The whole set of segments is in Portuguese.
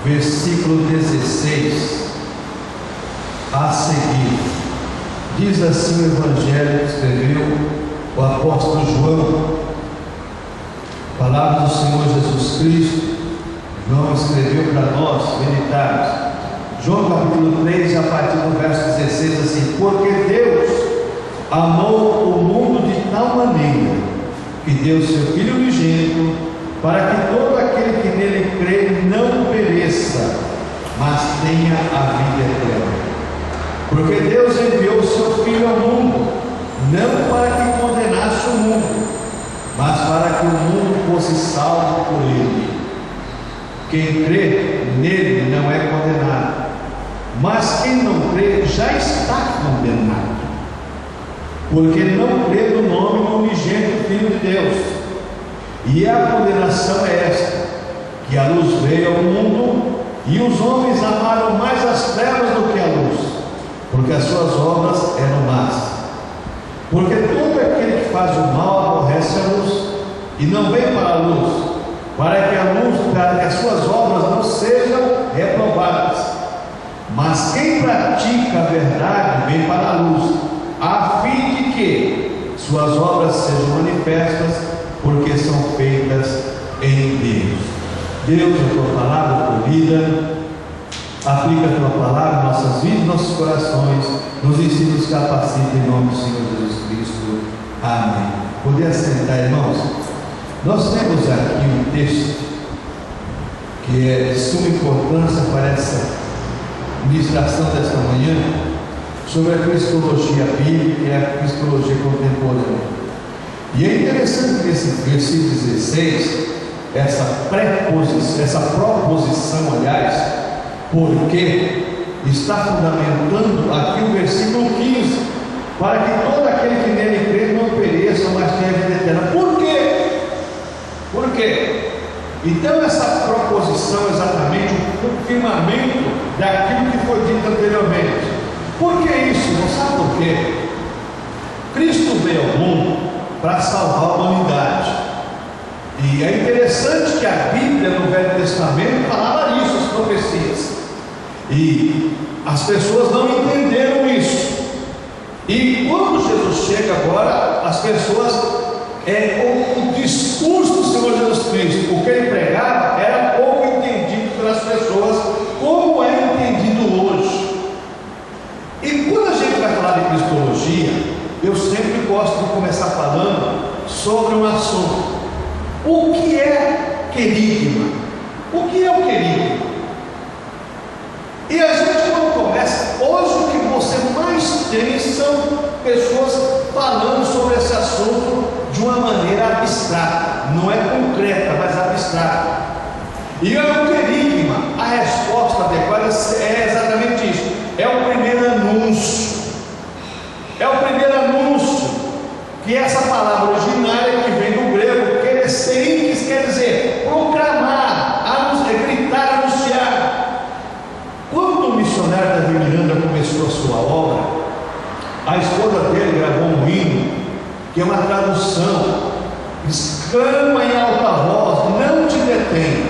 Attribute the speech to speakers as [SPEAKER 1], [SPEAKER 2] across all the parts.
[SPEAKER 1] versículo 16 a seguir. Diz assim o Evangelho que escreveu o apóstolo João, palavra do Senhor Jesus Cristo. João escreveu para nós meditarmos. João capítulo 3, a partir do verso 16, assim: porque Deus amou o mundo de tal maneira que deu seu Filho unigênito, para que todo aquele que nele crê não pereça, mas tenha a vida eterna. Porque Deus enviou o seu Filho ao mundo, não para que condenasse o mundo, mas para que o mundo fosse salvo por ele. Quem crê nele não é condenado, mas quem não crê já está condenado, porque não crê no nome do unigênito Filho de Deus. E a condenação é esta, que a luz veio ao mundo, e os homens amaram mais as trevas do que a luz, porque as suas obras eram más. Porque todo aquele que faz o mal aborrece a luz, e não vem para a luz, para que as suas obras não sejam reprovadas. Mas quem pratica a verdade vem para a luz, a fim de que suas obras sejam manifestas, porque são feitas em Deus. Deus, a tua palavra polida, aplica a tua palavra em nossas vidas, nossos corações, nos ensina, nos capacita, em nome do Senhor Jesus Cristo. Amém. Poder assentar, irmãos. Nós temos aqui um texto que é de suma importância para essa ministração desta manhã, sobre a cristologia bíblica e a cristologia contemporânea. E é interessante que esse versículo 16, essa proposição, aliás, porque está fundamentando aqui o versículo 15, para que todo aquele que nele crê não pereça, mas tenha a vida eterna. Por quê? Por quê? Então essa proposição é exatamente o confirmamento daquilo que foi dito anteriormente. Por que isso? Não sabe por quê? Cristo veio ao mundo para salvar a humanidade. E é interessante que a Bíblia no Velho Testamento falava isso, as profecias. E as pessoas não entenderam isso. E quando Jesus chega agora, as pessoas, o discurso do Senhor Jesus Cristo, o que ele pregava, era pouco entendido pelas pessoas, como é entendido hoje. E quando a gente vai falar de cristologia, eu sempre gosto de começar falando sobre um assunto. O que é querigma? O que é o querigma? E a gente, quando começa, hoje o que você mais tem são pessoas falando sobre esse assunto de uma maneira abstrata, não é concreta, mas abstrata. E o querigma, a resposta adequada é exatamente isso: é o primeiro anúncio. É o primeiro anúncio, que é essa palavra originária que vem do grego, keresein, quer dizer proclamar, gritar, anunciar. Quando o missionário Davi Miranda começou a sua obra, a esposa dele gravou um hino, que é uma tradução: exclama em alta voz, não te detém.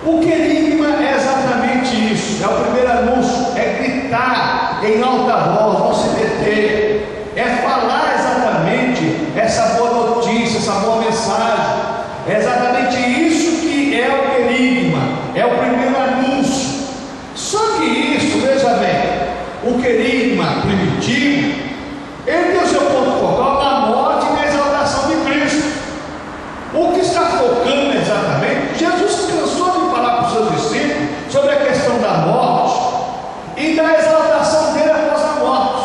[SPEAKER 1] O querigma é exatamente isso, é o primeiro anúncio, é gritar em alta voz, não se deter, é falar exatamente essa boa notícia, essa boa mensagem. É exatamente isso que é o querigma, é o primeiro anúncio. Só que isso, veja bem, o querigma primitivo, ele tem o seu ponto focal na morte e na exaltação de Cristo. O que está focando exatamente, Jesus cansou de falar para os seus discípulos sobre a questão da morte e da exaltação dele após a morte.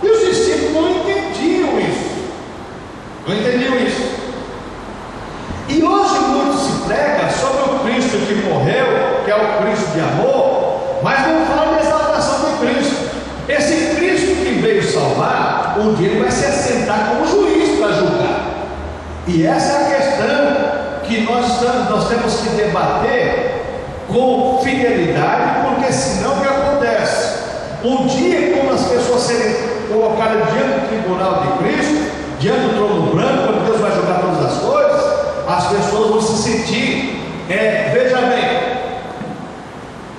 [SPEAKER 1] E os discípulos não entendiam isso. Não entendiam isso. E hoje muito se prega sobre o Cristo que morreu, que é o Cristo de amor, mas não fala da exaltação de Cristo. Esse Cristo que veio salvar, um dia ele vai se assentar como juiz para julgar. E essa é a questão que nós temos que debater com fidelidade, porque senão o que acontece? Um dia, quando as pessoas serem colocadas diante do tribunal de Cristo, diante do trono branco, quando Deus vai julgar todas as coisas, as pessoas vão se sentir, veja bem,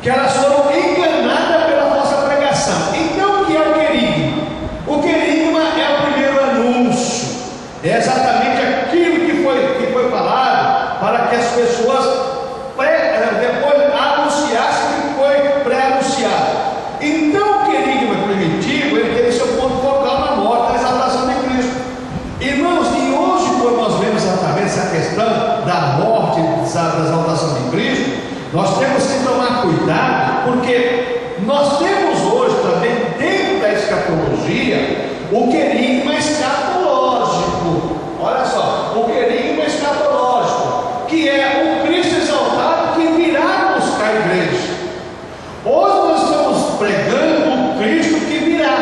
[SPEAKER 1] que elas foram enganadas pela falsa pregação. Então, o que é o querigma? O querigma é o primeiro anúncio, é exatamente aquilo que foi falado para que as pessoas depois anunciassem o que foi pré-anunciado. Então, o querigma primitivo, ele teve seu ponto focal na morte, na exaltação de Cristo. Irmãos, e hoje, quando nós vemos exatamente essa questão da morte, da exaltação de Cristo, nós temos que tomar cuidado, porque nós temos hoje também, dentro da escatologia, o querigma escatológico. Olha só, o querigma escatológico, que é o Cristo exaltado que virá buscar a igreja. Hoje nós estamos pregando o Cristo que virá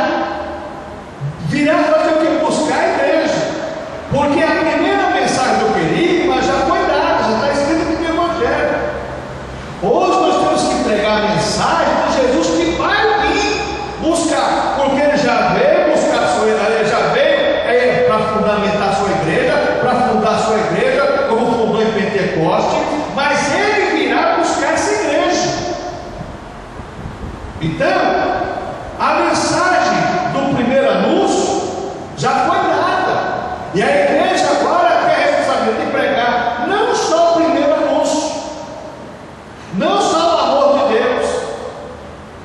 [SPEAKER 1] fazer o que? Buscar a igreja, porque a primeira mensagem do querigma já foi dada, já está escrito aqui no Evangelho. Hoje nós temos que pregar a mensagem de Jesus que vai vir buscar, porque ele já veio buscar ele já veio para fundamentar a sua igreja, para fundar a sua igreja, como fundou em Pentecoste, mas ele virá buscar essa igreja. Então, a mensagem do primeiro anúncio já foi dada, e a igreja agora tem a responsabilidade de pregar não só o primeiro anúncio, não só o amor de Deus,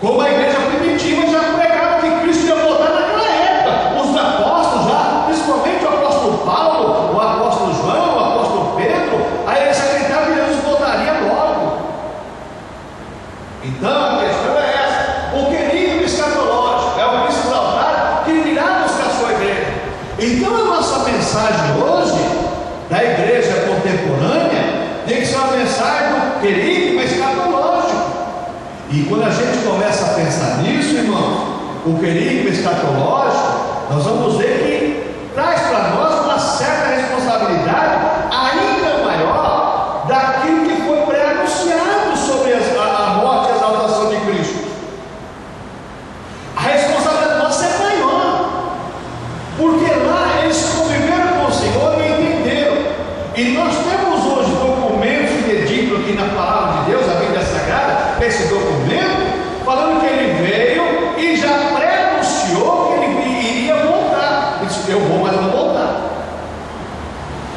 [SPEAKER 1] como a igreja primitiva já pregava que Cristo ia voltar naquela época. Os apóstolos já, principalmente o apóstolo Paulo, o apóstolo João, o apóstolo Pedro, a igreja acreditava que Jesus voltaria logo. Então a questão é essa: o querigma escatológico é o Cristo exaltado que virá buscar a sua igreja. Então a nossa mensagem hoje da igreja contemporânea tem que ser uma mensagem do querigma escatológico. E quando a gente começa a pensar nisso, irmão, o querigma escatológico, nós vamos ver que traz para nós uma certa responsabilidade ainda maior daquilo que foi pré-anunciado sobre a morte e a exaltação de Cristo. A responsabilidade nossa é maior, porque lá eles conviveram com o Senhor e entenderam. E nós temos hoje documentos fidedignos aqui na palavra de Deus, a Bíblia Sagrada, esse documento, falando que ele veio e já pré-anunciou que ele iria voltar. Ele disse: eu vou, mas eu vou voltar.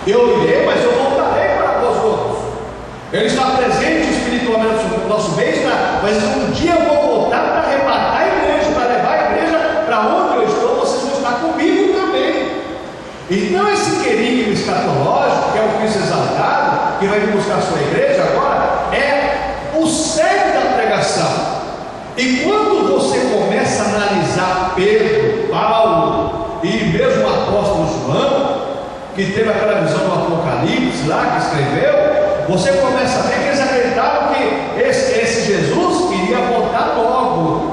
[SPEAKER 1] Eu irei, mas eu voltarei para vós outros. Ele está presente espiritualmente no nosso meio, mas um dia eu vou voltar para arrebatar a igreja, para levar a igreja para onde eu estou, vocês vão estar comigo também. Então esse querigma escatológico, que é o Cristo exaltado, que vai vir buscar a sua igreja agora, é o cerne da pregação. E quando você começa a analisar Pedro, Paulo e mesmo o apóstolo João, que teve aquela visão do Apocalipse lá, que escreveu, você começa a ver que eles acreditavam que esse Jesus iria voltar logo.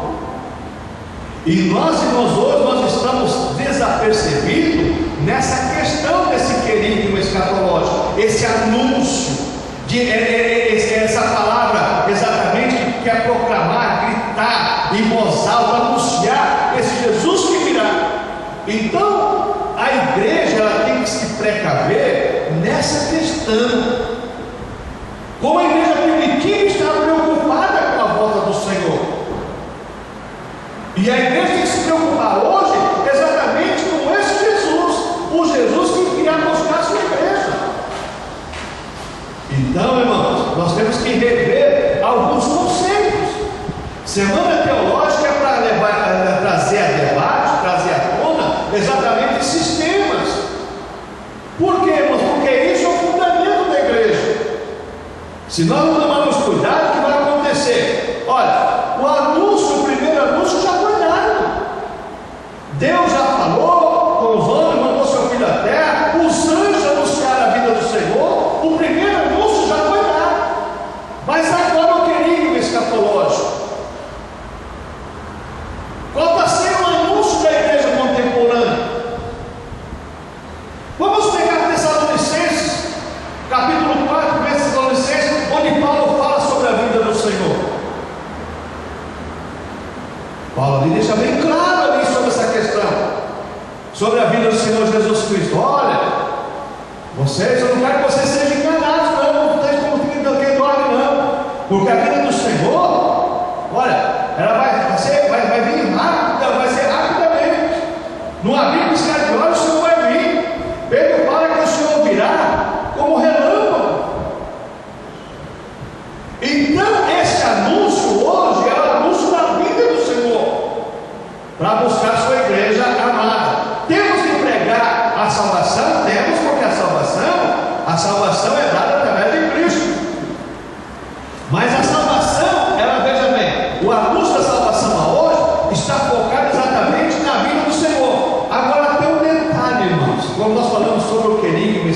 [SPEAKER 1] E nós, irmãos, hoje nós estamos desapercebidos nessa questão desse querigma escatológico, esse anúncio, essa palavra exatamente que quer proclamar, gritar em voz alta, anunciar esse Jesus que virá. Então a igreja ela tem que se precaver nessa questão. Como a igreja primitiva está preocupada com a volta do Senhor, e a igreja tem que se preocupar hoje exatamente com esse Jesus, o Jesus que irá buscar a sua igreja. Então, irmãos, nós temos que rever alguns conceitos. Semana teológica é para trazer a debate, trazer à tona exatamente esses temas. Por quê, irmãos? Porque isso é o fundamento da igreja. Se nós não tomarmos cuidado, o que vai acontecer? Olha, o anúncio, o primeiro anúncio já foi dado. Deus já falou com os homens, mandou seu filho à terra, os anjos anunciaram a vida do Senhor, o primeiro anúncio já foi dado. Mas agora o querigma escatológico, qual está sendo o anúncio da igreja contemporânea? Vamos pegar Tessalonicenses, capítulo 4, Tessalonicenses, onde Paulo fala sobre a vida do Senhor. Paulo ali deixa bem claro ali sobre essa questão, sobre a vida do Senhor Jesus Cristo. Olha, eu não quero que vocês sejam enganados, não esteja como quem dorme, não, porque a vida do Senhor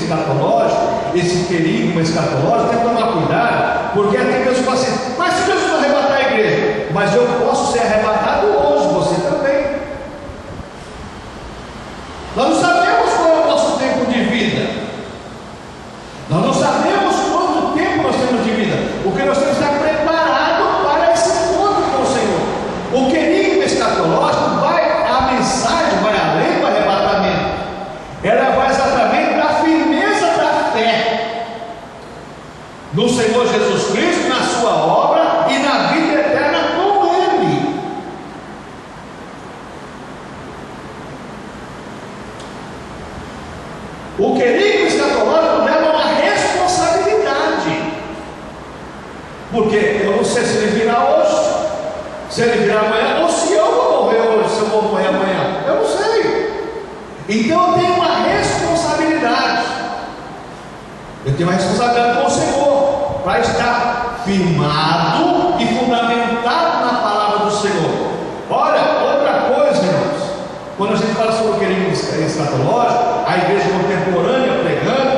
[SPEAKER 1] escatológico, esse querigma escatológico, tem que tomar cuidado, porque tem pessoas que falam assim: mas se Jesus não arrebatar a igreja, mas eu posso ser arrebatado hoje, você também. Nós não sabemos qual é o nosso tempo de vida, nós não sabemos quanto tempo nós temos de vida, porque nós temos que estar preparados para esse encontro com o Senhor. O querigma escatológico a mensagem vai além do arrebatamento, ela vai exatamente da firmeza da fé no Senhor Jesus Cristo, na sua obra e na vida eterna com Ele. O querigma escatológico leva uma responsabilidade, porque eu não sei se ele virá hoje, se ele virá amanhã, ou se eu vou morrer hoje, se eu vou morrer amanhã, eu não sei. Então eu tenho uma responsabilidade, eu tenho uma responsabilidade com o Senhor, para estar firmado e fundamentado na palavra do Senhor. Olha, outra coisa, irmãos, quando a gente fala sobre o querigma escatológico, a igreja contemporânea pregando,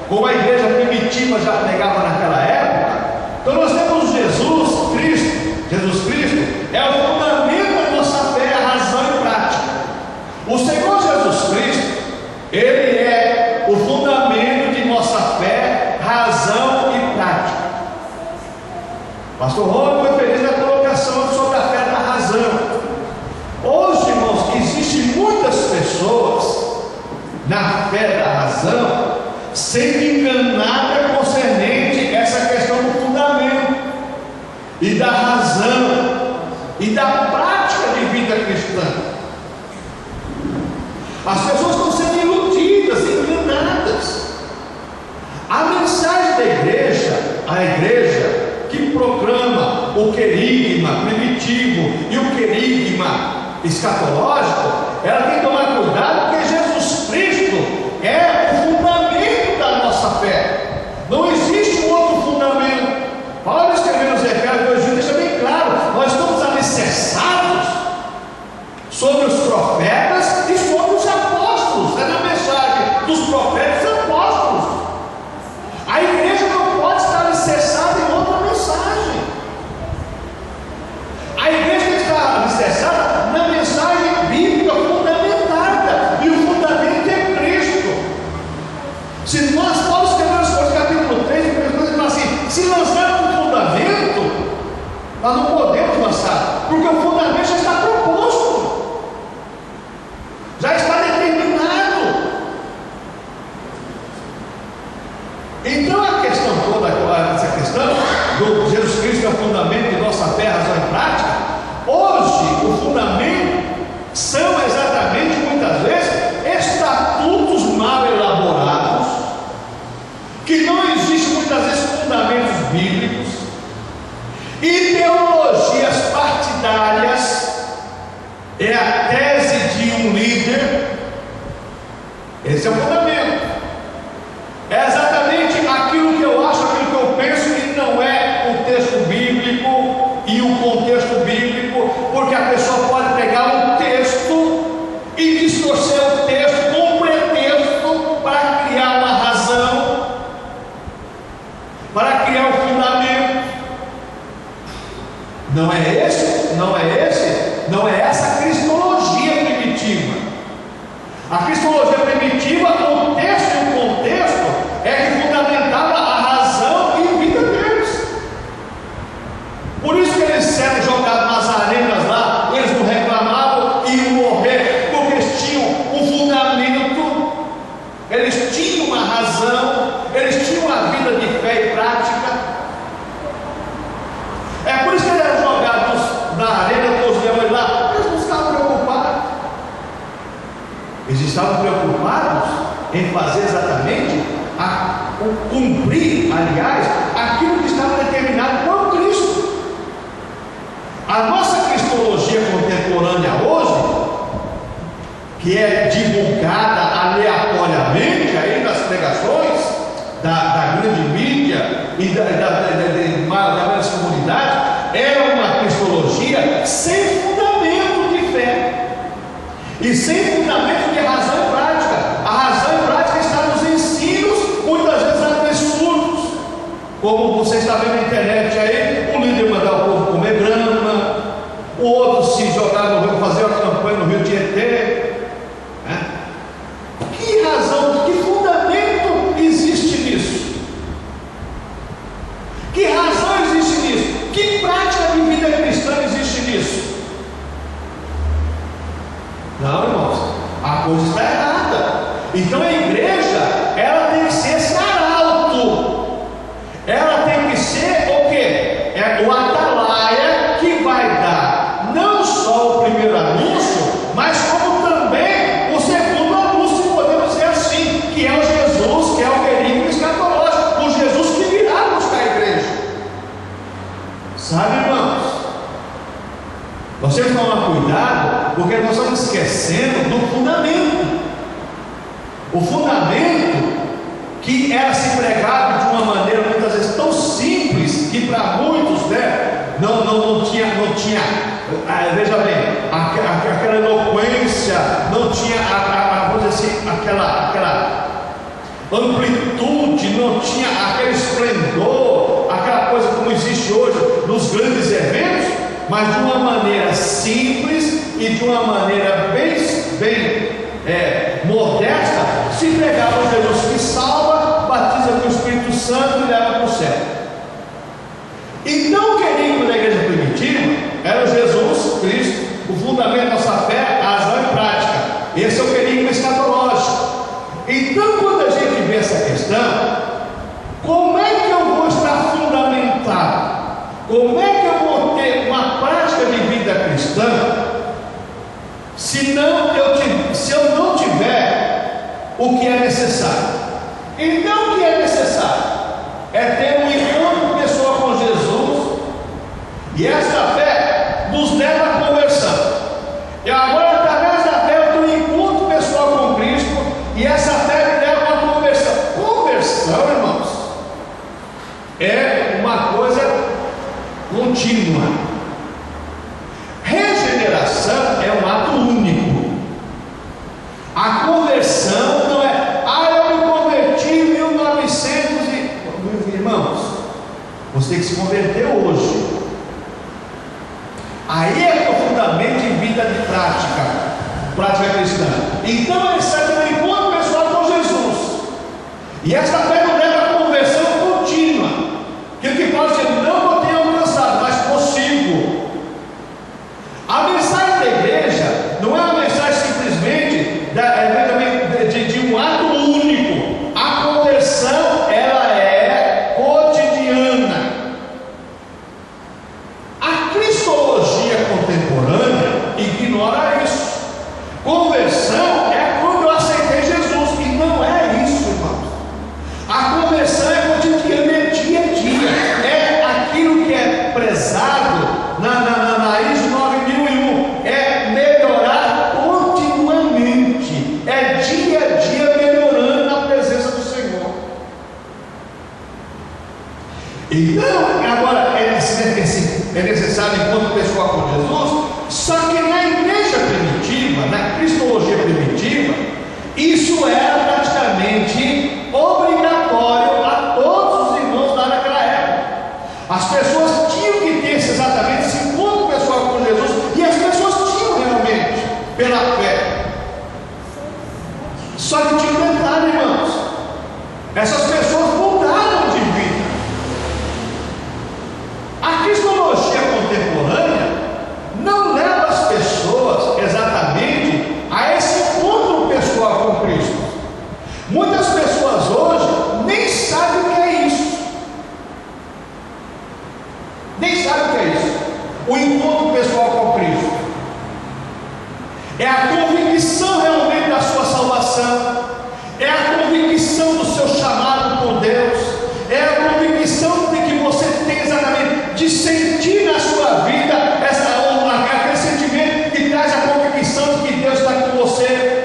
[SPEAKER 1] como a igreja primitiva já pregava naquela época, então nós temos Jesus Cristo. Jesus Cristo é o fundamento da nossa fé, a razão e prática. O Senhor Jesus Cristo, Ele é o fundamento de nossa fé, razão e prática. Pastor Rômulo foi feliz na colocação sobre a fé da razão. Hoje, irmãos, existem muitas pessoas na fé da razão sendo enganada concernente essa questão do fundamento e da razão e da prática de vida cristã. As pessoas estão sendo iludidas, enganadas. A mensagem da igreja, a igreja que proclama o querigma primitivo e o querigma escatológico, ela tem que tomar cuidado, porque Jesus Cristo é o fundamento da nossa fé. Não existe um outro fundamento. Paulo escrevendo nos Efésios 2, deixa bem claro: nós estamos alicerçados sobre os profetas e sobre os apóstolos. É na mensagem dos profetas e apóstolos. A igreja não pode estar alicerçada em outra mensagem. A igreja tem que estar alicerçada na mensagem bíblica fundamentada, e o fundamento é Cristo. Se nós, Paulo escreveu nas coisas, capítulo 3, ele fala assim: se lançarmos um fundamento, nós não podemos lançar, porque o fundamento já está proposto, já está determinado. Então a questão toda, essa questão do Jesus Cristo é o fundamento de nossa fé, razão e prática. Hoje o fundamento são exatamente, muitas vezes, estatutos mal elaborados, que não existem muitas vezes fundamentos bíblicos, ideologias partidárias. É a tese de um líder. Esse é o fundamento. É exatamente aquilo que eu acho, aquilo que eu penso, que não é o texto bíblico e o contexto bíblico, porque a pessoa pode pegar um texto e distorcer o texto com um pretexto para criar uma razão, para criar um fundamento. Não é essa a cristologia primitiva. A cristologia primitiva, o texto e o contexto é que fundamentava a razão e a vida deles. Por isso que eles eram jogados nas arenas lá, eles não reclamavam e iam morrer, porque eles tinham um fundamento, eles tinham uma razão, eles tinham uma vida de fé e prática. É por isso que eles eram jogados na arena com os leões lá. Eles não estavam preocupados. Eles estavam preocupados em fazer exatamente, cumprir, aliás, aquilo que estava determinado por Cristo. A nossa cristologia contemporânea hoje, que é divulgada aleatoriamente aí nas pregações da grande mídia e das comunidades, é uma cristologia sem fundamento de fé e sem fundamento de razão e prática. A razão e prática está nos ensinos Como você está vendo na internet aí, o líder mandar o povo comer grama, o outro se jogar no rio, fazer uma campanha no rio Tietê. Que razão, que fundamento existe nisso? Que razão existe nisso? Que prática de vida cristã existe nisso? Não, irmãos, a coisa está errada. Então a igreja, ela tem que ser esse arauto. Ela tem que ser o quê? É o atalaia que vai dar não só o primeiro anúncio, mas como também o segundo anúncio, podemos dizer assim, que é o Jesus, que é o verídico escatológico, o Jesus que virá buscar a igreja. Sabe, irmãos? Nós temos que tomar cuidado, porque nós estamos esquecendo do fundamento. O fundamento que era se pregado de uma maneira muitas vezes tão simples, que para muitos, né, não tinha, veja bem, aquela eloquência, não tinha, vamos dizer assim, aquela amplitude, não tinha aquele esplendor, aquela coisa como existe hoje nos grandes eventos, mas de uma maneira simples e de uma maneira bem modesta, se pregava o Jesus que salva, batiza com o Espírito Santo e leva para o céu. Então o querido da igreja primitiva era o Jesus Cristo, o fundamento da nossa fé, a razão e prática. Esse é o querido escatológico. Então quando a gente vê essa questão, como é que eu vou estar fundamentado? Como é que eu vou ter uma prática de vida cristã se eu não tiver o que é necessário? Então o que é necessário? É ter um encontro pessoal com Jesus, e esta fé nos leva à conversão. E agora, através da fé, eu tenho um encontro pessoal com Cristo, e essa fé me leva a uma conversão. Conversão, irmãos, é uma coisa contínua. Regeneração é um ato único. A conversão não é, eu me converti em 1900 e... Irmãos, você tem que se converter hoje. Aí é o fundamento de vida de prática cristã. Então é necessário ter um encontro pessoal com Jesus, e esta fé nos leva à conversão contínua. Aquilo que pode ser, não tenho alcançado, mas consigo. A mensagem da igreja não é uma mensagem simplesmente de um ato único. A conversão, ela é cotidiana. A cristologia contemporânea ignora isso. Conversão é quando eu aceitei Jesus, e não é isso, irmãos. A conversão é cotidiana, é dia a dia, é aquilo que é prezado na ISO 9001, é melhorar continuamente, é dia a dia melhorando na presença do Senhor. Então, agora é necessário encontro pessoal com Jesus, só que na igreja primitiva, na cristologia primitiva, isso era praticamente obrigatório a todos os irmãos lá naquela época. As pessoas tinham que ter exatamente esse encontro pessoal com Jesus, e as pessoas tinham realmente, pela fé. Só que tinha um detalhe, irmãos: essas pessoas mudaram de vida. A cristologia contemporânea não leva as pessoas exatamente a esse encontro pessoal com Cristo. Muitas pessoas hoje nem sabem o que é isso. Nem sabem o que é isso. O encontro pessoal com Cristo é a convicção realmente da sua salvação, é a convicção do seu chamado por Deus, é a convicção de que você tem exatamente de sentir na sua vida aquele sentimento que traz a convicção de que Deus está com você,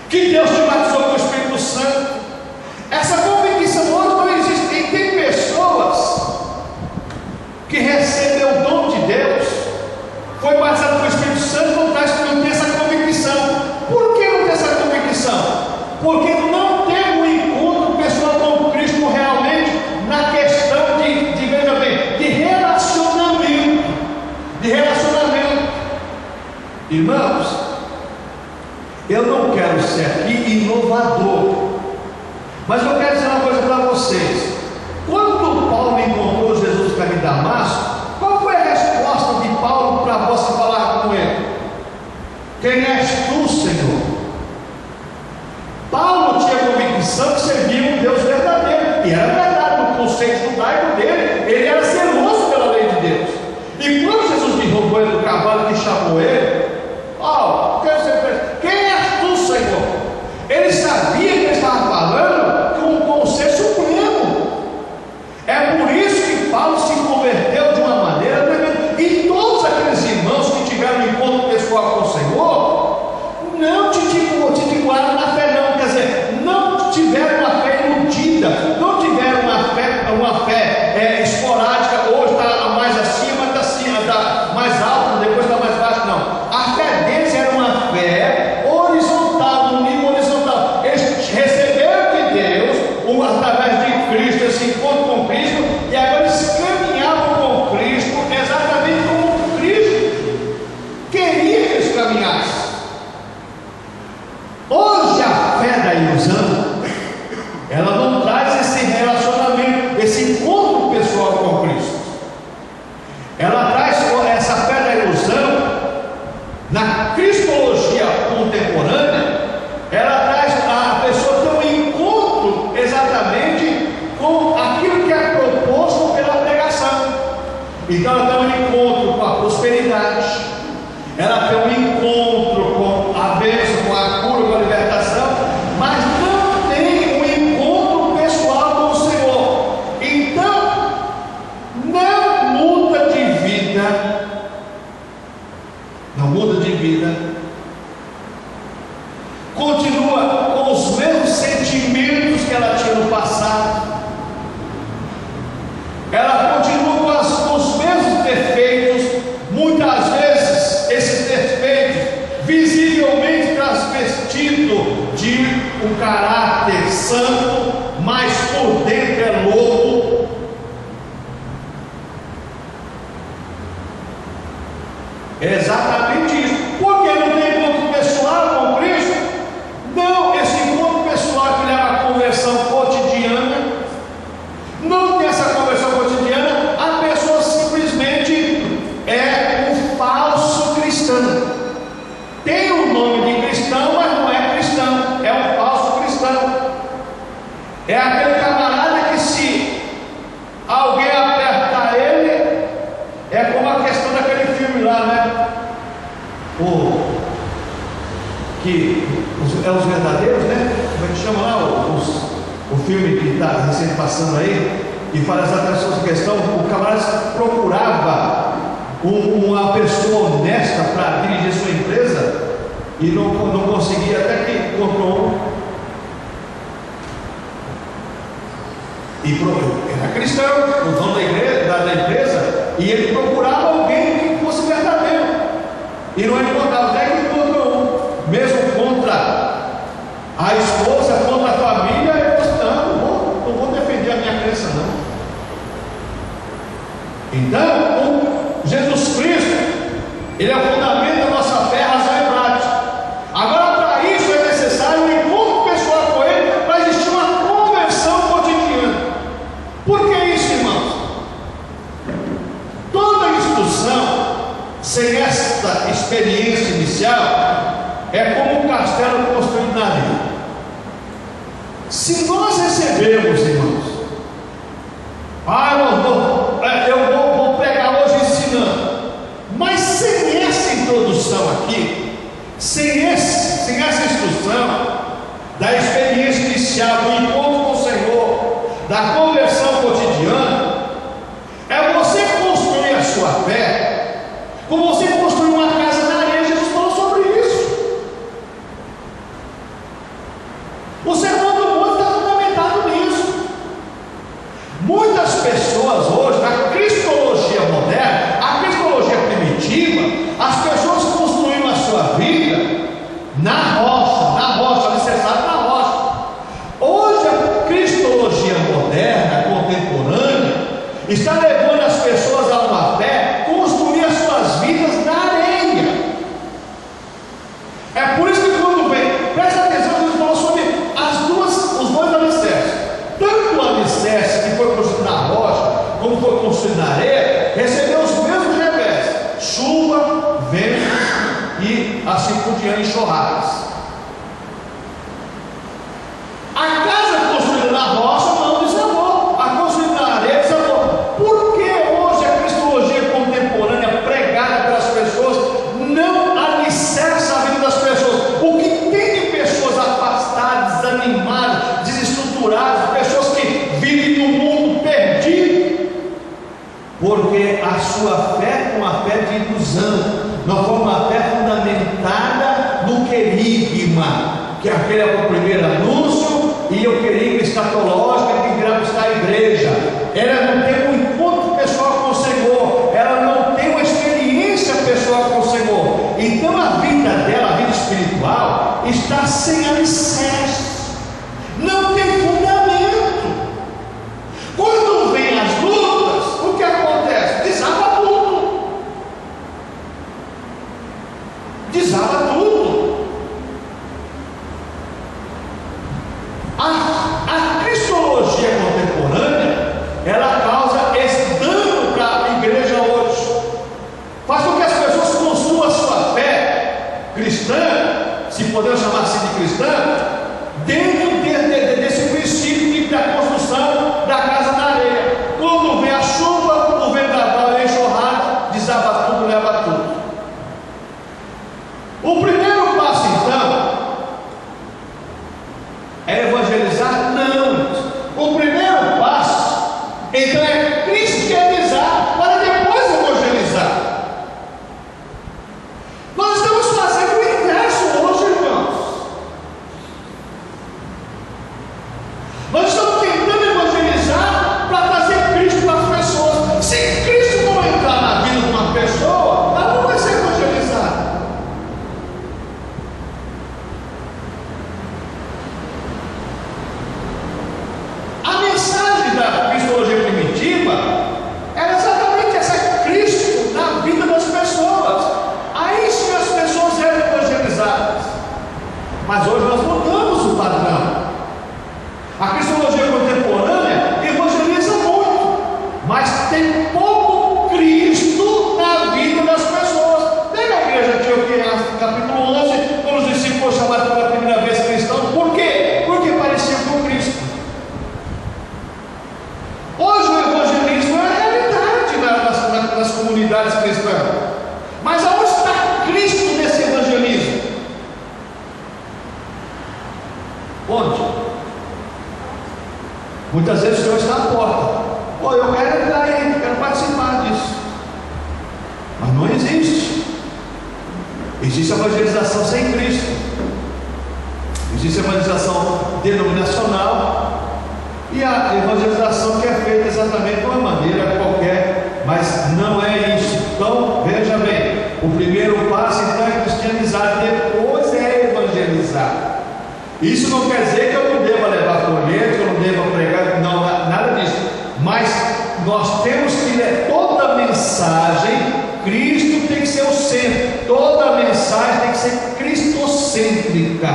[SPEAKER 1] que Deus te batizou com o Espírito Santo. Essa convicção hoje não existe. E tem pessoas que recebem o dom de Deus, foi batizado com o Espírito Santo, não tem essa convicção. Por que não tem essa convicção? Porque não tem um encontro pessoal com Cristo realmente naquele Irmãos, eu não quero ser aqui inovador, mas eu quero dizer uma coisa para vocês. Quando Paulo encontrou Jesus no caminho de Damasco, qual foi a resposta de Paulo para você falar com ele? Quem és tu, Senhor? Paulo tinha convicção que servia um Deus verdadeiro, e era verdade, no conceito judaico dele, ele era zeloso pela lei de Deus. E quando Jesus derrubou ele do cavalo que chamou ele, quem és tu, Senhor? Ele sabia que ele estava falando com um conceito supremo. É por isso que Paulo se converteu de uma maneira tremenda. E todos aqueles irmãos que tiveram um encontro pessoal com o Senhor não titiguaram na fé, não. Quer dizer, não tiveram uma fé iludida, não tiveram uma fé esporádica. Hoje está mais acima, está mais alta, depois está mais baixo. Não. A fé deles era uma fé horizontal, no nível horizontal. Eles receberam de Deus, através de Cristo, esse encontro com Cristo, e agora eles caminhavam com Cristo, exatamente como Cristo queria que eles caminhassem. Hoje a fé da ilusão, ela não traz esse relacionamento, esse encontro pessoal com Cristo. Ela traz essa fé da ilusão na cristologia contemporânea. Ela traz a pessoa ter um encontro exatamente com aquilo que é proposto pela pregação. Então ela tem um encontro com a prosperidade, ela tem um encontro com a bênção, com a cura, com a libertação, mas não tem um encontro pessoal com o Senhor. Então não muda de vida, continua com os mesmos sentimentos que ela tinha no passado, ela continua com os mesmos defeitos, muitas vezes esses defeitos visivelmente transvestidos de um caráter santo, mas por dentro é louco. É exatamente isso. Porque não tem encontro pessoal com Cristo? Não, esse encontro pessoal que leva à conversão cotidiana, não tem essa conversão cotidiana, a pessoa simplesmente é um falso cristão. Tem o nome de cristão, mas não é cristão, é um falso cristão. É aquele camarada que, se alguém apertar ele, é como a questão daquele filme lá, né? Que é os verdadeiros, né? Como é que chama lá? O filme que está recém passando aí, e fala exatamente essa questão. O camarada procurava uma pessoa honesta para dirigir sua empresa e não conseguia, até que encontrou um. E era cristão, o dono da empresa, e ele procurava alguém que fosse verdadeiro, e não encontrava, até que encontrou um, mesmo contra a esposa, contra a família. Ele disse: não vou defender a minha crença, não. Então, Jesus Cristo, ele é o fundamento da nossa fé, razão e prática. Agora, para isso é necessário um encontro pessoal com ele, para existir uma conversão cotidiana. Por que isso, irmãos? Toda instrução sem esta experiência inicial é como um castelo construído na areia. Se nós recebemos, irmãos, eu vou pregar hoje ensinando, mas sem essa introdução aqui, sem essa instrução da experiência inicial, do encontro com o Senhor, da conversão cotidiana, é você construir a sua fé, como você construir uma casa na areia. Jesus falou sobre isso. O sermão do monte está fundamentado nisso. Muitas pessoas hoje e assim por diante, enxurradas. A casa construída na rocha não desabou, a construída na areia desabou. Por que hoje a cristologia contemporânea pregada pelas pessoas não alicerça a vida das pessoas? O que tem de pessoas afastadas, desanimadas, desestruturadas, pessoas que vivem num mundo perdido? Porque a sua fé é uma fé de ilusão, não foi uma fé fundamentada no querigma, que aquele é o primeiro anúncio, e o querigma escatológico que virá buscar a igreja. Ela não tem um encontro pessoal com o Senhor, ela não tem uma experiência pessoal com o Senhor. Então a vida dela, a vida espiritual, está sem alicerce, não tem fundamento. Quando vem as lutas, o que acontece? Desaba tudo. Desaba tudo. A cristologia contemporânea, ela causa esse dano para a igreja hoje. Faz com que as pessoas construam a sua fé cristã, se podemos chamar assim de cristã, dentro desse princípio da construção da casa na areia. Quando vem a chuva, o vendaval e a enxurrada, desaba tudo, leva tudo. O primeiro passo, então, é evangelizar? Não. O primeiro passo, então, é cristianizar para depois evangelizar. Nós estamos fazendo o inverso hoje, irmãos. Nós estamos tentando evangelizar para trazer Cristo para as pessoas. Se Cristo não entrar na vida de uma pessoa, ela não vai ser evangelizada. A mensagem da cristologia primitiva era exatamente essa: Cristo na vida das pessoas. Aí sim as pessoas eram evangelizadas. Mas hoje nós mudamos o padrão. A cristologia contemporânea evangeliza muito, mas tem pouco Cristo na vida das pessoas. Pega a igreja de Antioquia, capítulo 11, quando os discípulos foram chamados pela primeira vez cristãos. Por quê? Porque pareciam com Cristo. Hoje o evangelismo é a realidade nas comunidades cristãs. Mas aonde está Cristo nesse evangelismo? Onde? Muitas vezes o Senhor está à porta. Eu quero entrar aí, quero participar disso. Mas não existe. Existe a evangelização sem Cristo. Existe a evangelização denominacional e a evangelização que é feita exatamente de uma maneira qualquer, mas não é isso. Então, veja bem, o primeiro passo então é cristianizar, depois é evangelizar. Isso não quer dizer que eu não deva levar folheto, que eu não deva pregar, não, nada disso. Mas nós temos que ler toda a mensagem. Cristo tem que ser o centro. Toda a mensagem tem que ser cristocêntrica.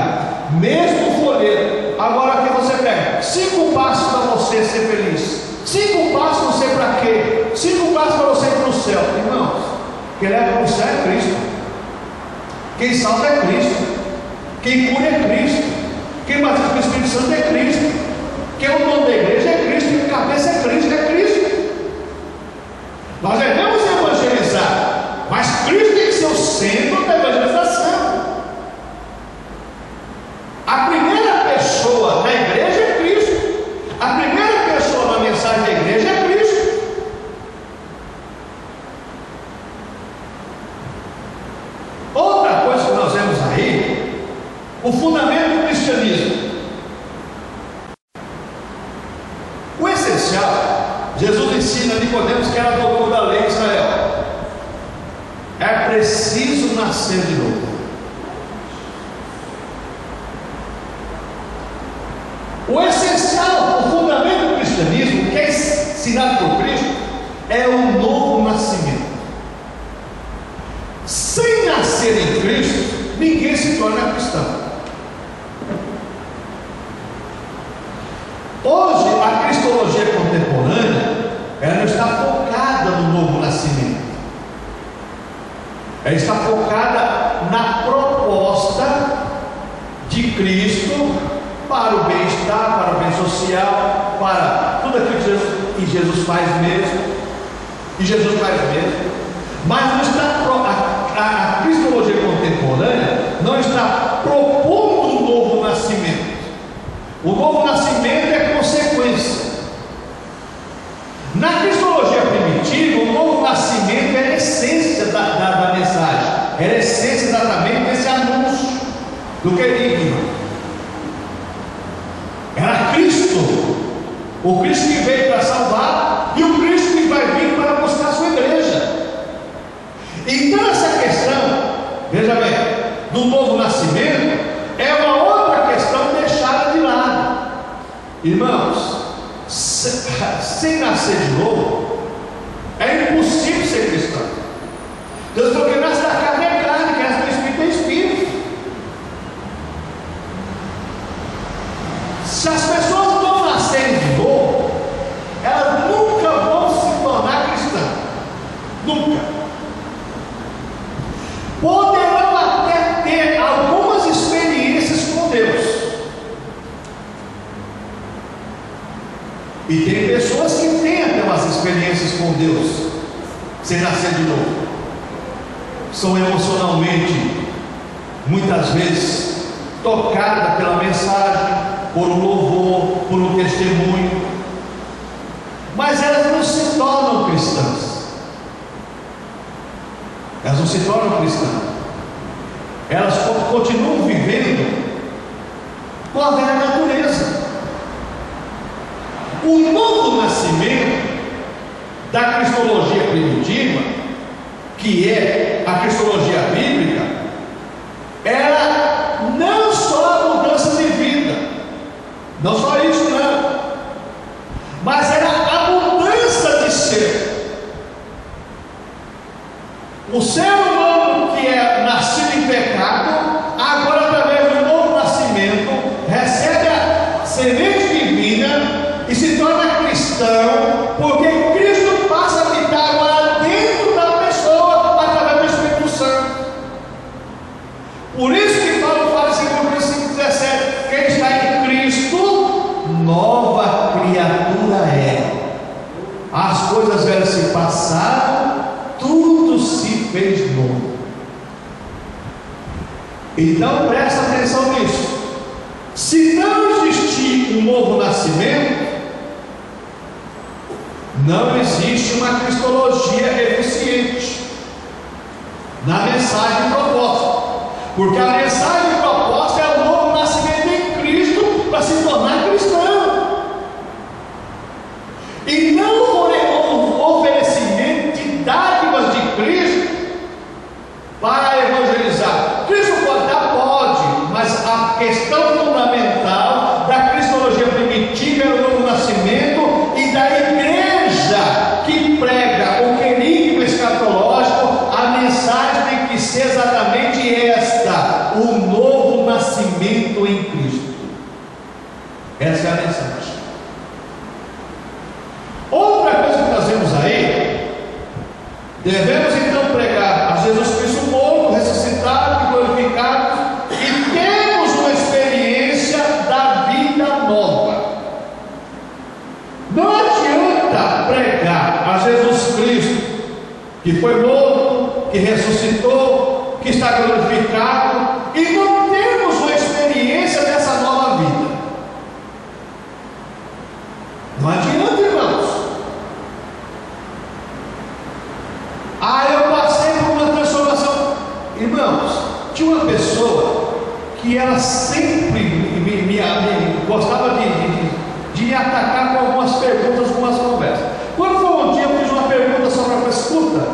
[SPEAKER 1] Mesmo o folheto. Agora aqui você pega 5 passos para você ser feliz. 5 passos você para quê? 5 passos para você ir para o céu. Irmãos, quem leva para o céu é Cristo. Quem salva é Cristo. Quem cura é Cristo. Quem batiza com o Espírito Santo é Cristo. Quem é o dono da igreja é Cristo. Quem cabeça é Cristo, é Cristo. Nós devemos evangelizar, mas Cristo tem que ser o centro da evangelização. A primeira pessoa da igreja é Cristo. A primeira pessoa na mensagem da igreja é Cristo. Outra coisa que nós vemos aí, o fundamento do cristianismo. O essencial, Jesus ensina a Nicodemos, que era doutor da lei de Israel: é preciso nascer de novo. O essencial, o fundamento do cristianismo, que é ensinado por Cristo, é o novo nascimento. Sem nascer em Cristo, ninguém se torna cristão. Hoje, a cristologia contemporânea, ela não está focada no novo nascimento. Ela está focada na proposta de Cristo para o bem-estar, para o bem social, para tudo aquilo que Jesus faz mesmo. E Jesus faz mesmo. Mas não está, a cristologia contemporânea não está propondo um novo nascimento. O novo nascimento é consequência. Na cristologia primitiva, o novo nascimento era a essência da mensagem, era a essência exatamente desse anúncio do querigma. Era Cristo, o Cristo que veio para salvar e o Cristo que vai vir para buscar a sua igreja. Então essa questão, veja bem, do novo nascimento é uma outra questão deixada de lado. Irmãos, sem nascer de novo é impossível ser cristão. Deus falou que nasce da carne é carne, que nasce do espírito é espírito. Se as pessoas não nascerem de novo, elas nunca vão se tornar cristãs. Nunca. Poderão até ter algumas experiências com Deus. E tem pessoas que têm até umas experiências com Deus sem nascer de novo. São emocionalmente, muitas vezes, tocadas pela mensagem, por um louvor, por um testemunho, mas elas não se tornam cristãs. Elas não se tornam cristãs. Elas continuam vivendo com a velha natureza. O novo nascimento da cristologia primitiva, que é a cristologia bíblica, era não só a mudança de vida, não só isso não, mas era a mudança de ser. O ser humano que é nascido em pecado, agora através do novo nascimento, recebe a semente divina e se torna cristão, porque Cristo passa a habitar agora dentro da pessoa através do Espírito Santo. Por isso que Paulo fala em 2 Coríntios 5,17: quem está em Cristo, nova criatura é. As coisas velhas se passaram, tudo se fez novo. Então presta atenção nisso. Se não existir um novo nascimento, não existe uma cristologia eficiente na mensagem proposta, porque a mensagem proposta é o novo nascimento em Cristo para se tornar cristão, e não o oferecimento de dádivas de Cristo para evangelizar. Cristo pode dar? Pode, mas a questão fundamental da cristologia primitiva é o novo nascimento, e da igreja que prega o querigma escatológico, a mensagem tem que ser exatamente esta: o novo nascimento em Cristo. Essa é a mensagem. Outra coisa que nós vemos aí, devemos então pregar a Jesus Cristo morto, ressuscitado e glorificado, e temos uma experiência da vida nova. Não adianta pregar a Jesus Cristo que foi morto, que ressuscitou, que está glorificado, e não temos uma experiência dessa nova vida. Não adianta, irmãos. Eu passei por uma transformação. Irmãos, tinha uma pessoa que ela sempre me gostava de me atacar com algumas perguntas, algumas conversas. Quando foi um dia, eu fiz uma pergunta sobre a escuta: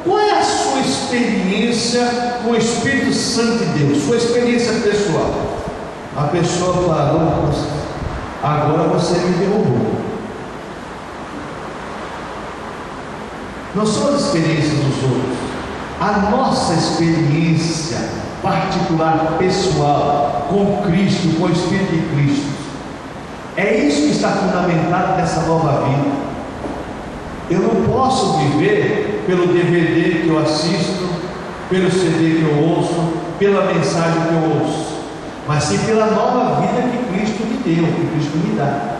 [SPEAKER 1] qual é a sua experiência com o Espírito Santo de Deus, sua experiência pessoal? A pessoa falou: agora você me derrubou. Não são as experiências dos outros, a nossa experiência particular, pessoal, com Cristo, com o Espírito de Cristo. É isso que está fundamentado nessa nova vida. Eu não posso viver pelo DVD que eu assisto, pelo CD que eu ouço, pela mensagem que eu ouço, mas sim pela nova vida que Cristo me deu, que Cristo me dá.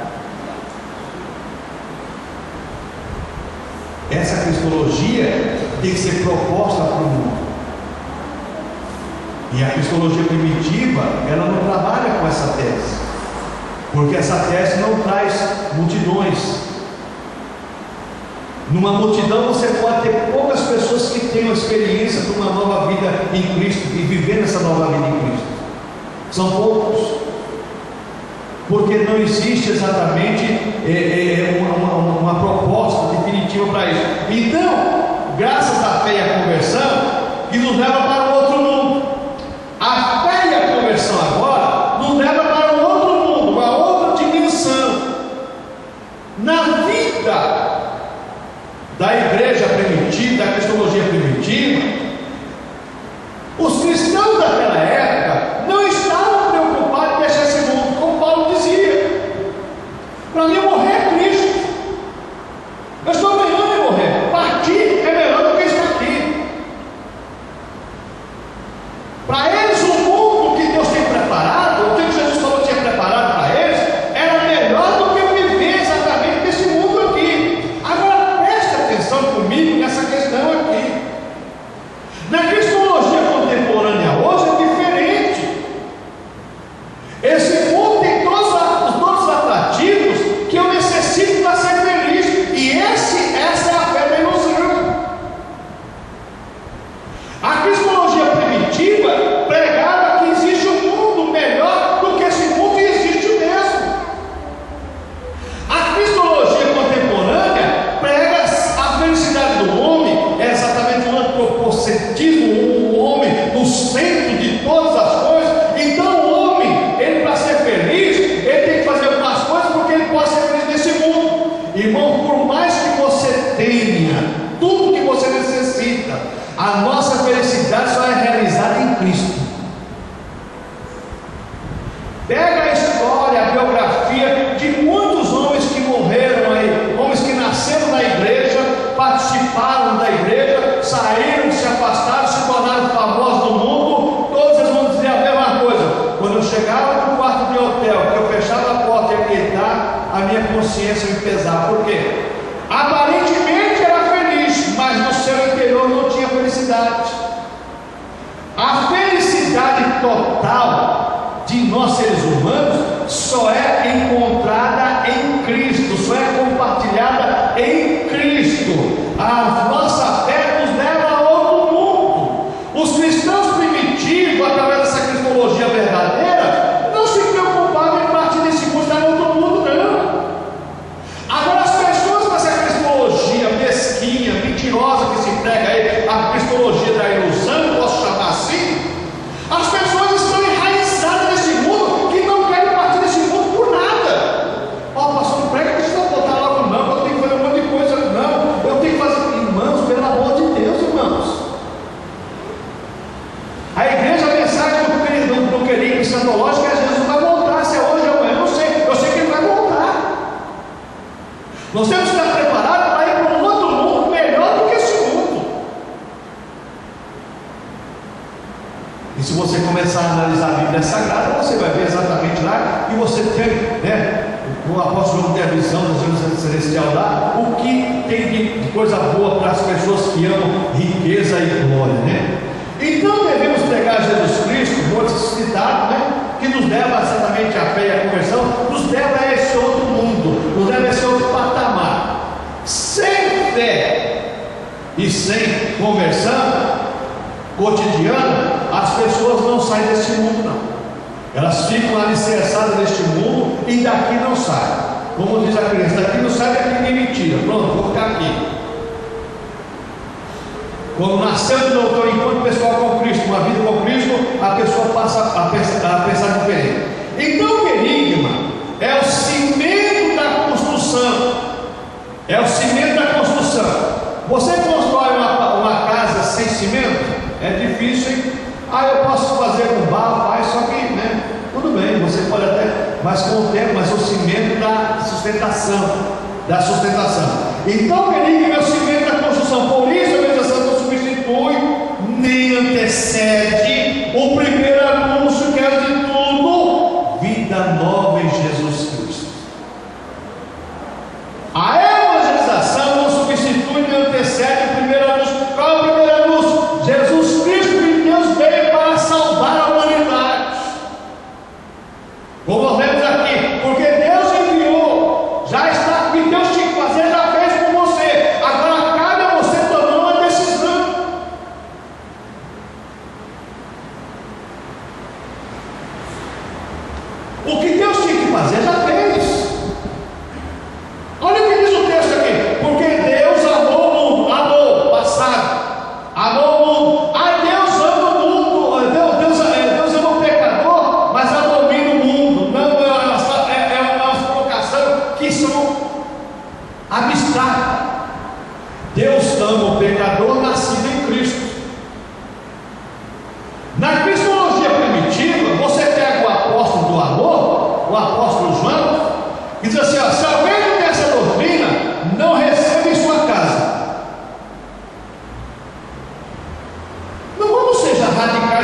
[SPEAKER 1] Essa cristologia tem que ser proposta para o mundo. E a cristologia primitiva, ela não trabalha com essa tese, porque essa tese não traz multidões. Numa multidão você pode ter poucas pessoas que tenham experiência de uma nova vida em Cristo e viver essa nova vida em Cristo. São poucos, porque não existe exatamente uma proposta definitiva para isso. Então, graças à fé e à conversão, que nos leva para o outro mundo. A fé e a conversão agora nos leva para um outro mundo, uma outra dimensão. Na vida da igreja primitiva, da cristologia primitiva, os cristãos daquela época não estavam preocupados em deixar esse mundo, como Paulo dizia. Para mim morrer é Cristo. Eu estou ganhando em morrer. Partir é melhor do que estar aqui. Para eles, o mundo que Deus tem preparado, o que Jesus falou que tinha preparado para eles, era melhor do que viver exatamente nesse mundo aqui. Agora preste atenção comigo nessa questão aqui. Na cristologia contemporânea hoje é diferente. Esse mundo tem todos os atrativos que eu necessito para ser feliz, e essa é a fé da ilusão. A cristologia primitiva pregava que existe um mundo melhor do que esse mundo, e existe mesmo. A cristologia contemporânea prega a felicidade do homem, é exatamente um antropocentrismo, o homem no centro de todas as coisas. Então o homem, ele para ser feliz, ele tem que fazer algumas coisas porque ele pode ser feliz nesse mundo. Irmão, por mais que você tenha tudo que você necessita, a nossa felicidade só é realizada em Cristo. Pega a história, a biografia de muitos homens que morreram aí, homens que nasceram na igreja, participaram da igreja, saíram, se afastaram, se tornaram famosos no mundo. Todos eles vão dizer a mesma coisa: quando eu chegava no quarto de hotel, que eu fechava a porta e ia deitar, a minha consciência me pesava. Por quê? Aparentemente era feliz, mas no seu interior não tinha felicidade. A felicidade total de nós seres humanos só é encontrada em Cristo, só é compartilhada em Cristo. A nossa fé nos leva a outro mundo. Os cristãos primitivos, através dessa cristologia verdadeira, não se preocupavam em partir desse mundo, estar em outro mundo, não. Agora, as pessoas com essa cristologia mesquinha, mentirosa que se prega aí, a cristologia da ilusão, posso chamar assim, as pessoas estão enraizadas nesse mundo, que não querem partir desse mundo por nada. Ó, pastor, não prega que você vai botar logo, não, eu tenho que fazer um monte de coisa, não, eu tenho que fazer. Irmãos, pelo amor de Deus, irmãos, a igreja, a mensagem do querido escatológico é que Jesus vai voltar. Se é hoje ou amanhã, eu não sei, eu sei que ele vai voltar. Nós temos que estar preparados para ir para um outro mundo melhor do que esse mundo. E se você começar a analisar a Bíblia Sagrada, você vai ver exatamente lá, e você tem, né, o apóstolo João tem a visão do Jerusalém celestial lá, o que tem de coisa boa para as pessoas que amam riqueza e glória, né? Então devemos pregar Jesus Cristo, morto e ressuscitado, né, que nos leva exatamente à fé e à conversão, nos leva a esse outro mundo, nos leva a esse outro patamar. Sem fé e sem conversão cotidiana, as pessoas não saem deste mundo, não. Elas ficam alicerçadas neste mundo e daqui não saem. Como diz a criança, daqui não sai, daqui ninguém me tira. Pronto, vou ficar aqui. Quando nasceu de novo, então, enquanto o pessoal com Cristo, uma vida com Cristo, a pessoa passa a pensar diferente. Então o querigma é o cimento da construção. É o cimento da construção. Você constrói uma casa sem cimento? É difícil, hein? Eu posso fazer com barro, só que, né? Tudo bem, você pode até, mas com o tempo, mas o cimento da sustentação. Então o querigma é o cimento da construção. Por isso a organização não substitui nem antecede o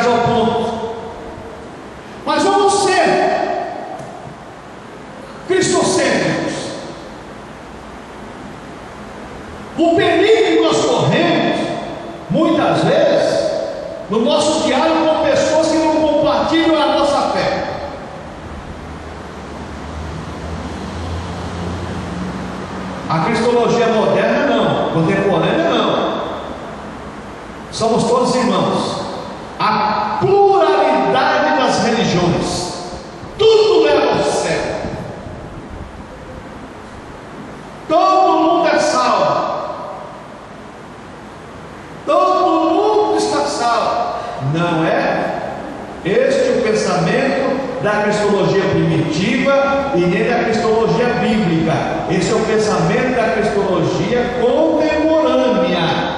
[SPEAKER 1] mais ao ponto. Mas vamos ser cristocêntricos. O perigo que nós corremos, muitas vezes, no nosso diálogo com pessoas que não compartilham a nossa fé. A cristologia moderna não, contemporânea não. Somos todos irmãos. A pluralidade das religiões, tudo leva ao céu. Todo mundo é salvo. Todo mundo está salvo. Não é este o pensamento da cristologia primitiva e nem da cristologia bíblica. Esse é o pensamento da cristologia contemporânea.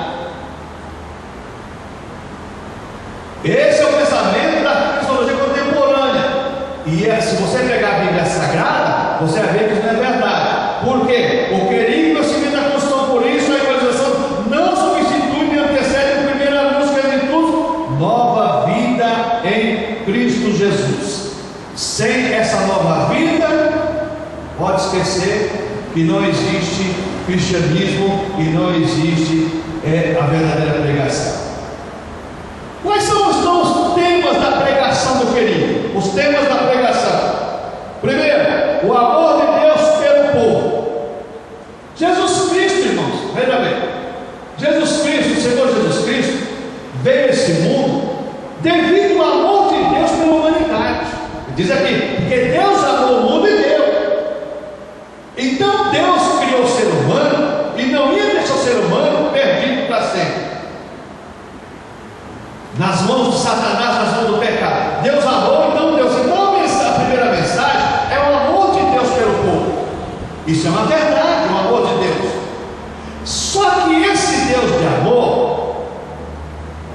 [SPEAKER 1] Esse é o pensamento da cristologia contemporânea. E se você pegar a Bíblia Sagrada, você vai ver que isso não é verdade. Por quê? O querido cimento da construção, por isso a evangelização não substitui nem antecede o primeiro anúncio que é de tudo, nova vida em Cristo Jesus. Sem essa nova vida, pode esquecer que não existe cristianismo e não existe a verdadeira pregação. Quais são os temas da pregação, meu querido? Os temas da pregação. Primeiro, o amor de Deus pelo povo. Jesus Cristo, irmãos, veja bem, Jesus Cristo, o Senhor Jesus Cristo, veio a esse mundo devido ao amor de Deus pela humanidade. Diz aqui, porque Deus amou o mundo e deu. Então Deus criou o ser humano e não ia deixar o ser humano perdido para sempre, nas mãos de Satanás, nas mãos do pecado. Deus amou, então Deus. Então a primeira mensagem é o amor de Deus pelo povo. Isso é uma verdade, o amor de Deus. Só que esse Deus de amor,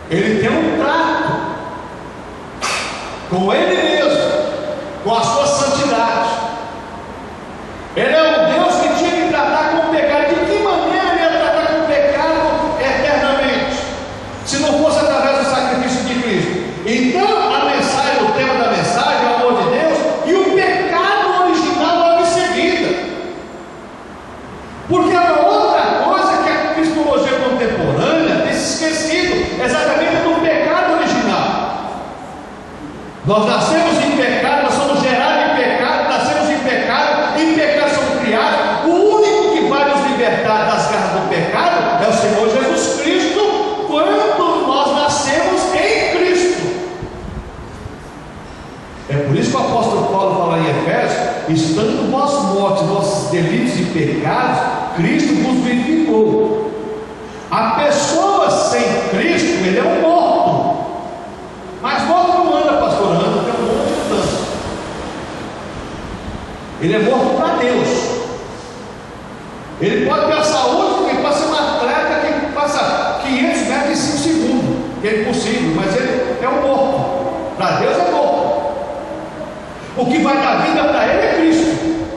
[SPEAKER 1] ele tem um trato com ele mesmo, com a sua santidade. Ele é um Deus que tinha que tratar com o pecado. De que maneira ele ia tratar com o pecado eternamente, se não fosse através do sacrifício de Cristo? Então a mensagem, o tema da mensagem é o amor de Deus e o pecado original logo em seguida. Porque a outra coisa que a cristologia contemporânea tem se esquecido exatamente do pecado original. Nós nascemos em pecado, nós somos gerados em pecado, nascemos em pecado somos criados. O único que vai nos libertar das garras do pecado é o Senhor Jesus Cristo, quando nós nascemos em Cristo. É por isso que o apóstolo Paulo fala em Efésios: estando vós mortos, vossos delitos e pecados, Cristo vos vivificou. A pessoa sem Cristo, ele é um morto. Mas morto não anda, pastor, anda, tem um monte de mudança. Ele é morto para Deus. Ele pode ter a saúde, ele pode ser um atleta que passa 500 metros em 5 segundos, que é impossível, mas ele é um morto. Para Deus é morto. O que vai dar vida para ele é Cristo.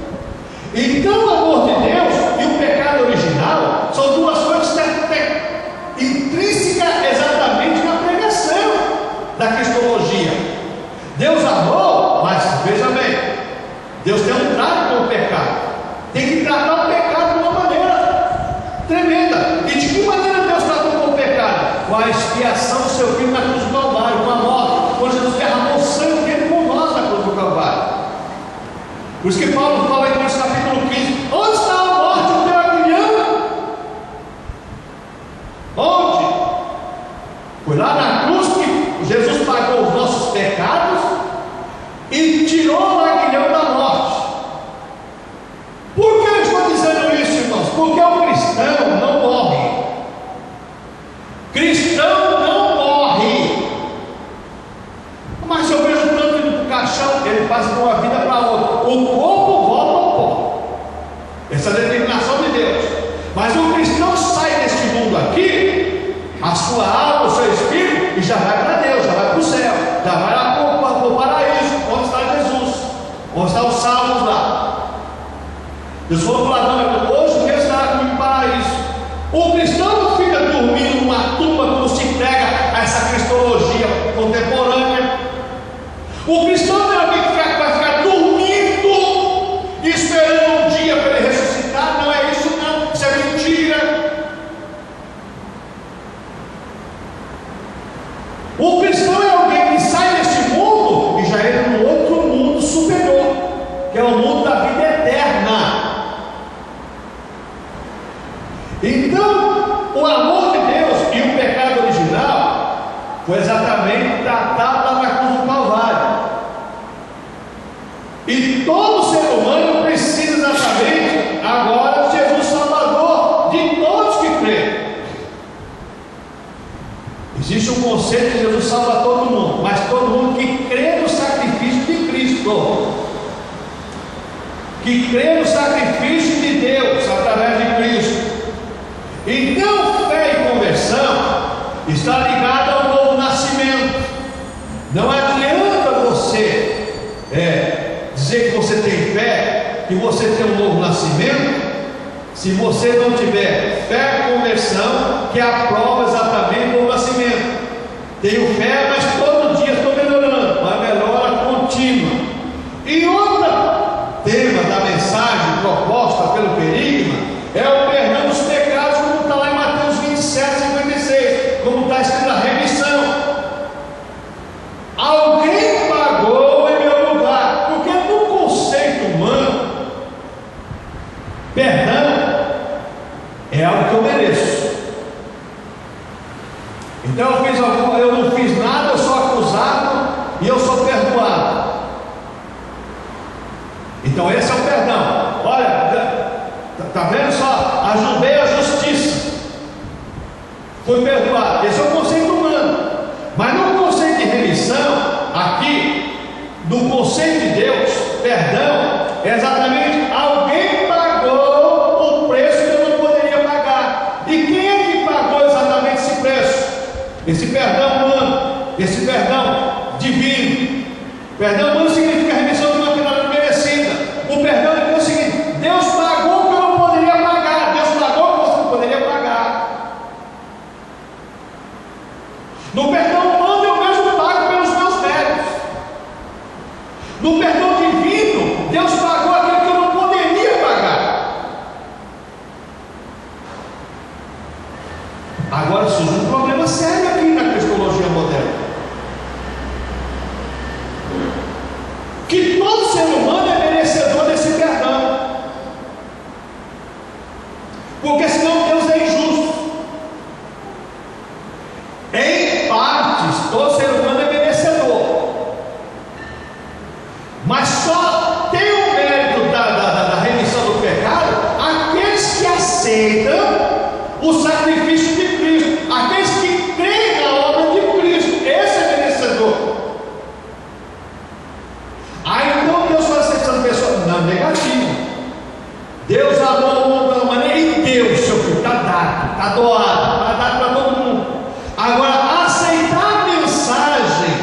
[SPEAKER 1] Então o amor de Deus e o pecado original são duas coisas intrínsecas exatamente na pregação da cristologia. Deus amou, mas veja bem, Deus tem um trato com o pecado. Tem que tratar o pecado de uma maneira tremenda. E de que maneira Deus tratou com o pecado? Com a expiação do seu filho na cruz do Calvário, com a morte, quando Jesus derramou o sangue dele por nós na cruz do Calvário. Por isso que Paulo fala em Coríntios capítulo 15: onde está a morte, o teu aguilhão? Onde? Foi lá na cruz que Jesus pagou os nossos pecados e tirou o aguilhão da morte. Por que eu estou dizendo isso, irmãos? Porque o cristão não morre. Cristão não morre. Mas eu vejo tanto indo para o caixão, ele passa de uma vida para outra. O corpo volta ao pó. Essa é a determinação de Deus. Mas o cristão sai deste mundo aqui, a sua alma, o seu espírito, e já vai para Deus, já vai para o céu, já vai lá para o paraíso, onde está Jesus, onde estão os salvos lá. Jesus falou para o ladrão: hoje mesmo estará comigo no paraíso. O cristão não fica dormindo numa tumba quando se entrega a essa cristologia contemporânea. é o mundo da vida eterna. Então, o amor de Deus e o pecado original foi exatamente tratado lá na cruz do Calvário. E todo ser humano precisa exatamente agora de Jesus Salvador, de todos que creem. Existe um conceito que Jesus salva todo mundo, mas todo mundo que crê no sacrifício de Cristo, que crê no sacrifício de Deus através de Cristo. Então, fé e conversão está ligada ao novo nascimento. Não adianta você dizer que você tem fé, que você tem um novo nascimento, se você não tiver fé e conversão, que aprova exatamente o novo nascimento. Tenho fé, mas todo dia estou melhorando, uma melhora contínua. E outro tema da mensagem proposta pelo Querigma é o perdão dos pecados, como está lá em Mateus 27:56, como está escrito a remissão. Alguém pagou em meu lugar, porque no conceito humano, perdão é algo que eu mereço. Então eu não fiz nada, eu sou acusado e eu sou perdoado. Então esse é o perdão. Olha, está vendo só? Ajudei a justiça, foi perdoado. Esse é o conceito humano. Mas no conceito de remissão, aqui, do conceito de Deus, perdão é exatamente alguém pagou o preço que eu não poderia pagar. E quem é que pagou exatamente esse preço? Esse perdão humano, esse perdão divino. Perdão humano significa remissão de uma pena merecida. O perdão é o seguinte: Deus pagou o que eu não poderia pagar. Deus pagou o que você não poderia pagar. No perdão humano eu mesmo pago pelos meus méritos. No perdão divino, Deus pagou aquilo que eu não poderia pagar. Agora surge um problema sério aqui na cristologia moderna, que todo ser humano é merecedor desse perdão, porque senão Deus é injusto. Em partes, todo ser humano é merecedor, mas só tem o mérito da remissão do pecado aqueles que aceitam o sacrifício de Cristo, aqueles que creem na obra de Cristo. Esse é merecedor. Então Deus está aceitando pessoas? Não, negativo. Deus amou o mundo de uma maneira e deu, seu filho, está dado, está doado, está dado para todo mundo. Agora, aceitar a mensagem,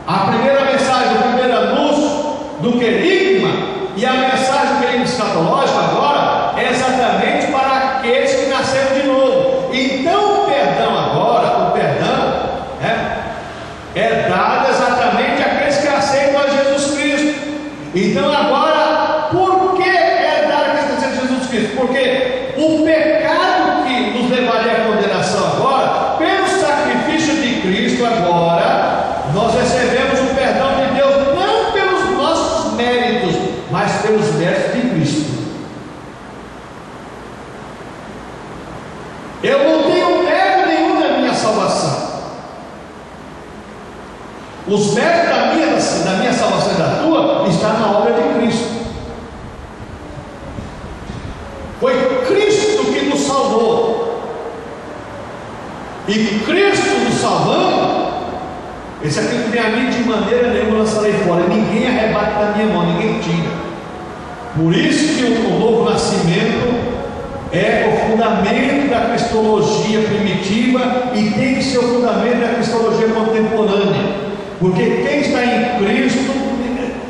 [SPEAKER 1] a primeira mensagem, o primeiro anúncio do Querigma e a mensagem do Querigma escatológico agora é exatamente para aqueles que nasceram de novo. Então o perdão agora, o perdão é dado exatamente àqueles que aceitam a Jesus Cristo. Então agora, por que é dado àqueles que aceitam Jesus Cristo? Porque o pecado que nos levaria à condenação agora, pelo sacrifício de Cristo agora, nós recebemos o perdão de Deus, não pelos nossos méritos, mas pelos méritos de Cristo. Eu não tenho mérito nenhum na minha salvação. Os méritos da minha salvação e da tua está na obra de Cristo. Foi Cristo que nos salvou. E Cristo nos salvando, esse aqui que vem a mim de maneira nenhuma lançarei fora. Ninguém arrebata da minha mão, ninguém tira. Por isso que o novo nascimento é o fundamento da cristologia primitiva e tem que ser o fundamento da cristologia contemporânea. Porque quem está em Cristo,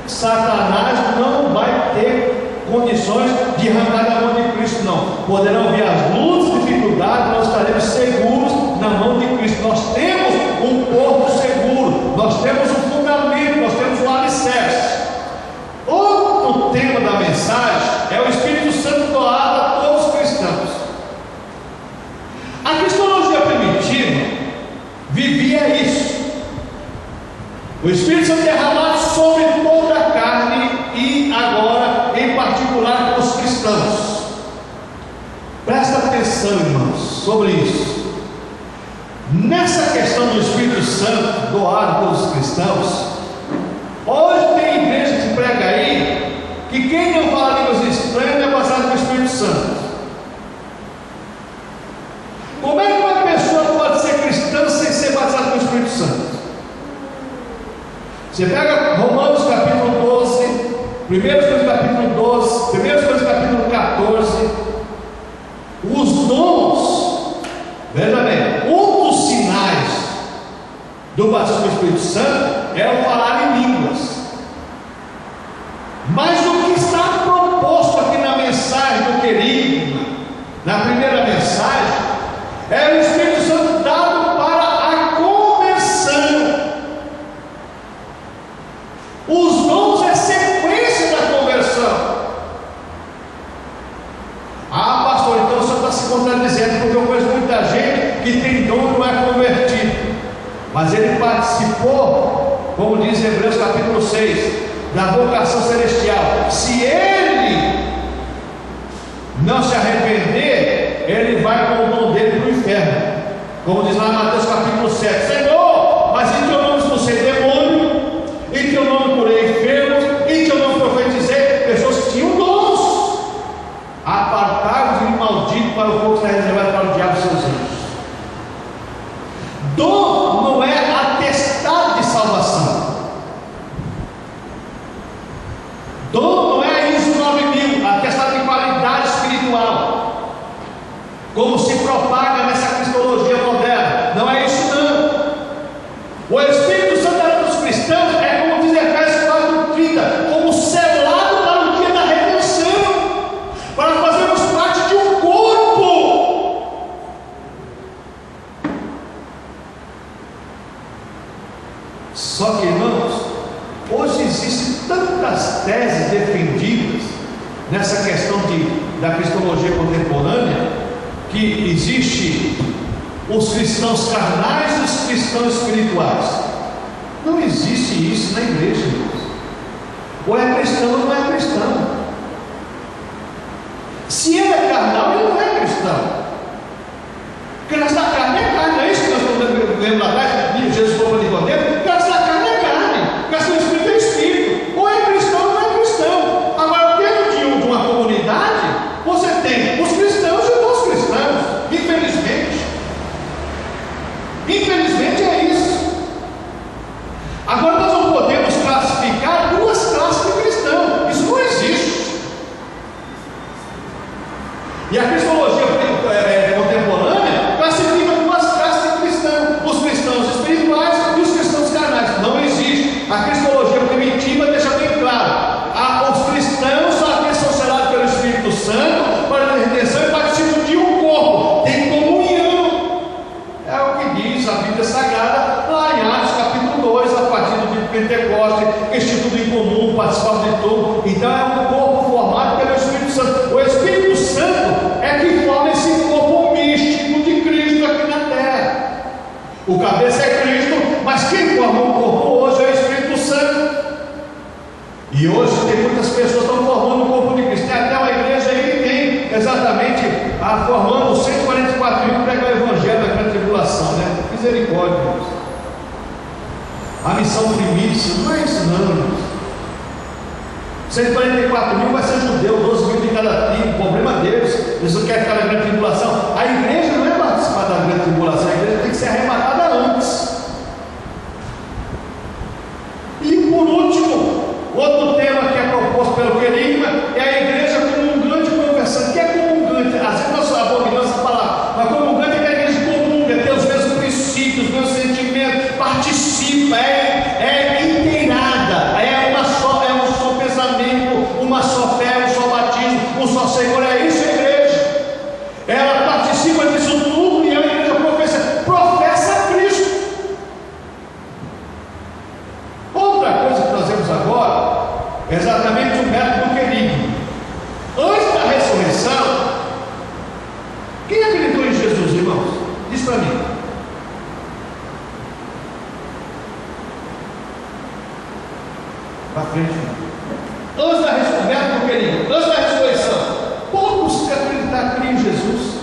[SPEAKER 1] Satanás não vai ter condições de arrancar da mão de Cristo, não. Poderão vir as lutas, dificuldades, nós estaremos seguros na mão de Cristo. Nós temos um porto seguro, nós temos um fundamento, nós temos um alicerce. Outro tema da mensagem é o Espírito Santo doado a todos os cristãos. A cristologia primitiva vivia isso. O Espírito Santo derramado sobre toda a carne, e agora sobre isso. Nessa questão do Espírito Santo doado pelos cristãos, hoje tem igreja que prega aí que quem não fala línguas estranhas é batizado com o Espírito Santo. Como é que uma pessoa pode ser cristã sem ser batizada com o Espírito Santo? Você pega Romanos capítulo 12, 1 Coríntios capítulo 12, 1 Coríntios capítulo 14, os dons, veja bem, um dos sinais do batismo do Espírito Santo é o falar em línguas. Mas o que está proposto aqui na mensagem do querido, na primeira mensagem, é o Espírito Santo dado para a conversão. Os dons é sequência da conversão. Ah, pastor, então o senhor está se contradizendo, porque eu conheço muita gente que tem dom e não é convertido, mas ele participou, como diz Hebreus capítulo 6, da vocação celestial. Se ele não se arrepender, ele vai com o dom dele para o inferno, como diz lá em Mateus capítulo 7: Senhor, mas em teu nome expulsei demônio, em teu nome curei enfermos, em teu nome profetizei. Pessoas que tinham dons, apartai-vos de mim, maldito, para o fogo que está reservado para o diabo e seus anjos. Dom não é atestado de salvação. Dom não é ISO 9000, atestado de qualidade espiritual, como se propaga nessa cristologia moderna. Não é isso não. O Espírito Santo era dos cristãos, é como diz Efésios 4:30, como selado para o dia da redenção, para fazermos parte de um corpo. Só que, irmãos, hoje existem tantas teses defendidas nessa questão da cristologia contemporânea, que existe os cristãos carnais e os cristãos espirituais. Não existe isso na igreja, irmãos. Ou é cristão ou não é cristão. Se ele é carnal, ele não é cristão, porque nessa carne é carne. É isso que nós estamos vendo lá atrás. Jesus falou para Nicodemo: nessa carne é carne, nessa espírito é espírito. Ou é cristão ou não é cristão. Agora, dentro de uma comunidade, você tem os cristãos e os não cristãos. Infelizmente é isso. Agora nós não podemos classificar duas classes de cristão. Isso não existe. E a cristologia contemporânea classifica duas classes de cristão: os cristãos espirituais e os cristãos carnais. Não existe. A cristologia primitiva deixa bem claro: os cristãos são selados pelo Espírito Santo para a redenção e participam de um corpo, tem comunhão. É o que diz a Bíblia Sagrada lá em Atos capítulo 2, a partir do dia de Pentecostes, este tudo em comum, participar de tudo. Então é um corpo formado pelo Espírito Santo. O Espírito Santo é que forma esse corpo místico de Cristo aqui na terra. O cabeça é Cristo, mas quem forma o corpo hoje é o Espírito Santo. E hoje tem muitas pessoas que estão formando o corpo de Cristo. Tem até uma igreja aí que tem exatamente formando 144 mil para pregar o evangelho da grande tribulação, né? Misericórdia, Deus. A missão primícia, não é isso não, irmãos. 144 mil vai ser judeu, 12 mil de cada tribo. O problema deles, eles não querem ficar na grande tribulação. A igreja não é participar da grande tribulação, a igreja tem que ser arrematada antes. E por último, outro tema que é proposto pelo querigma é a igreja comungante e conversante. O que é comungante? Às vezes nós abominamos essa palavra, mas comungante é que a igreja comunga, tem os mesmos princípios, os mesmos sentimentos, participa, é inteirada, é um só pensamento, uma só fé, um só batismo, um só Senhor. É isso a igreja. Ela participa disso tudo e a igreja professa Cristo. Outra coisa que nós vemos agora é exatamente o método do querigma. Antes da ressurreição, quem acreditou em Jesus, irmãos? Diz para mim. Para frente. Antes da ressurreição, do querigma, antes da ressurreição, poucos que acreditaram em Jesus.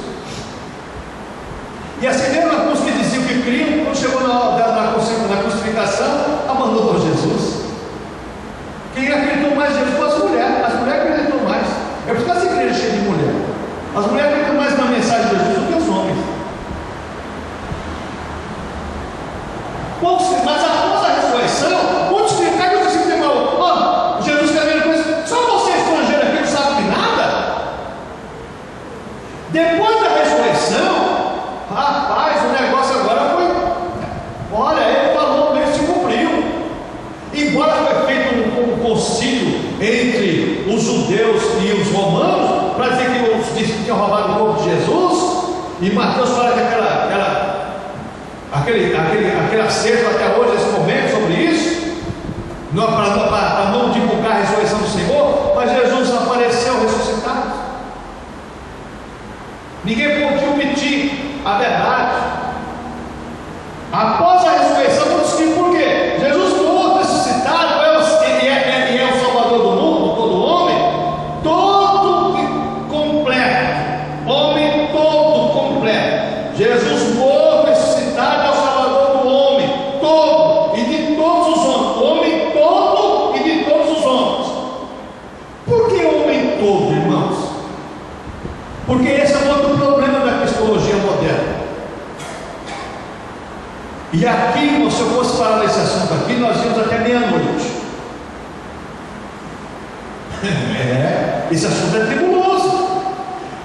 [SPEAKER 1] Mas após a ressurreição, muitos ficaram e disseram: ó, Jesus quer ver coisa, só você estrangeiro aqui não sabe de nada. Depois da ressurreição, rapaz, o negócio agora foi, olha, ele falou, ele se cumpriu. Embora foi feito um concílio entre os judeus e os romanos, para dizer que os discípulos tinham roubado o corpo de Jesus, e Mateus fala que aquele acerto até hoje, eles comentam sobre isso, para não divulgar a ressurreição do Senhor, mas Jesus apareceu ressuscitado. Ninguém pode omitir a verdade. Após a ressurreição, vamos discutir por quê? Jesus morto, ressuscitado, ele é o Salvador do mundo, todo homem, todo completo, homem todo completo. Jesus morto, ressuscitado, é o Salvador do homem, todo, e de todos os homens, homem todo e de todos os homens. Por que homem todo, irmãos? Porque esse é um outro problema da cristologia moderna. E aqui, se eu fosse falar desse assunto aqui, nós íamos até meia-noite. Esse assunto é tribuloso.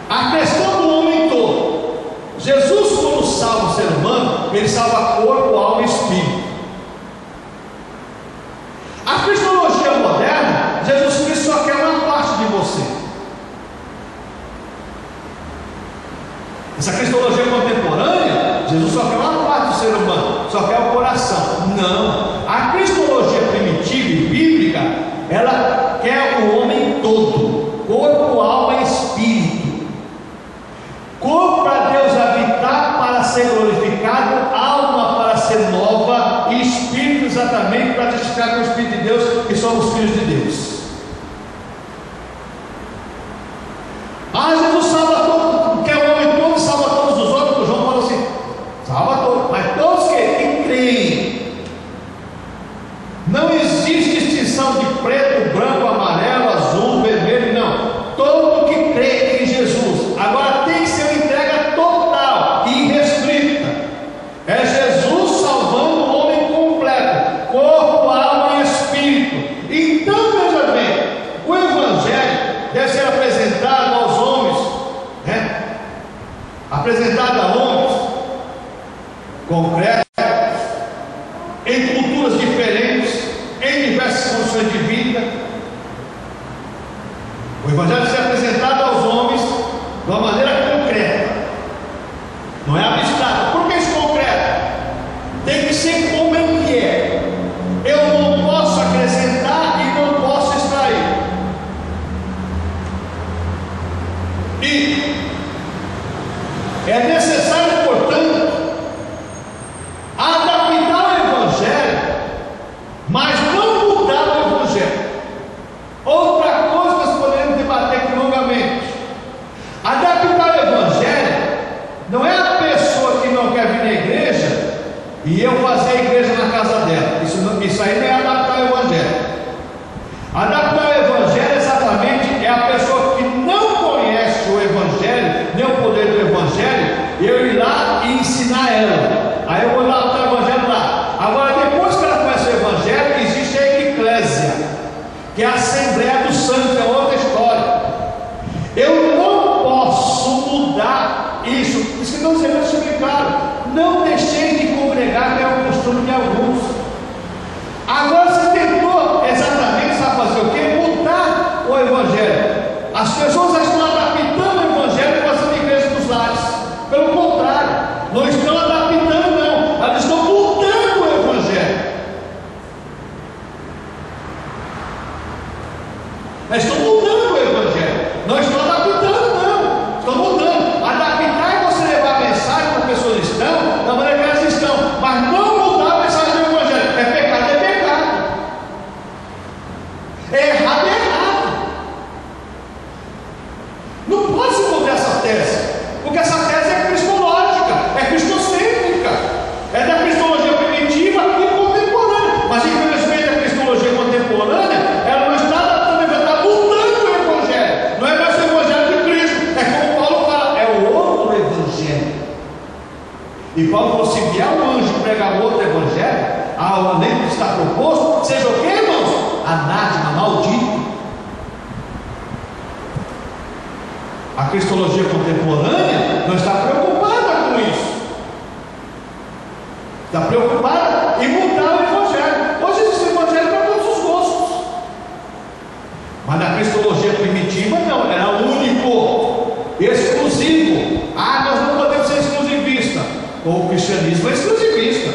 [SPEAKER 1] A questão do homem todo. Jesus, quando salva o ser humano, ele salva corpo, alma e espírito. A cristologia moderna, Jesus Cristo só quer uma parte de você. Essa cristologia contemporânea, Jesus só quer uma parte do ser humano, só quer o coração. Não, a cristologia primitiva e bíblica, ela quer o homem todo, corpo, alma e espírito. Corpo para Deus habitar, para ser glorificado, alma para ser nova, e espírito exatamente para testificar com o Espírito de Deus que somos filhos de Deus. Jesus salva todo, quer o homem todo, salva todos os outros. João falou assim: salva todos, mas todos que creem. Não existe distinção de preto, branco, amarelo, azul, vermelho, não. Todo que crê em Jesus. Agora tem que ser uma entrega total e irrestrita. É Jesus salvando o homem completo, corpo, alma e espírito. Então veja bem, o Evangelho deve ser apresentado aos homens, apresentado a homens concretos, em culturas diferentes, em diversas condições de vida. O Evangelho deve ser apresentado aos homens de uma maneira concreta, não é abstrata. Por que isso concreto? Tem que ser como ele é. Eu não posso acrescentar e não posso extrair. E é necessário, portanto, adaptar o Evangelho, mas não mudar o Evangelho. Outra coisa que nós podemos debater aqui longamente: adaptar o Evangelho não é a pessoa que não quer vir na igreja e eu fazer a igreja na casa dela. Isso aí não é adaptar o Evangelho. Adaptar o Evangelho exatamente é a pessoa que não conhece o Evangelho, nem o poder do Evangelho, eu ir lá e ensinar ela. Aí eu vou adaptar o Evangelho lá. Agora, depois que ela conhece o Evangelho, existe a eclésia, que é a Assembleia do Santo, que é outra história. Eu não posso mudar isso. Isso que não se deve ser claro. Não deixei de congregar, que é o costume de alguns. Agora você tentou exatamente, sabe fazer o quê? além do que está proposto, seja o que, irmãos? Anátema, maldito. A cristologia contemporânea não está preocupada com isso. Está preocupada em mudar o evangelho. Hoje existe evangelho para todos os gostos. Mas na cristologia primitiva não, era único, exclusivo. Nós não podemos ser exclusivista. O cristianismo é exclusivista.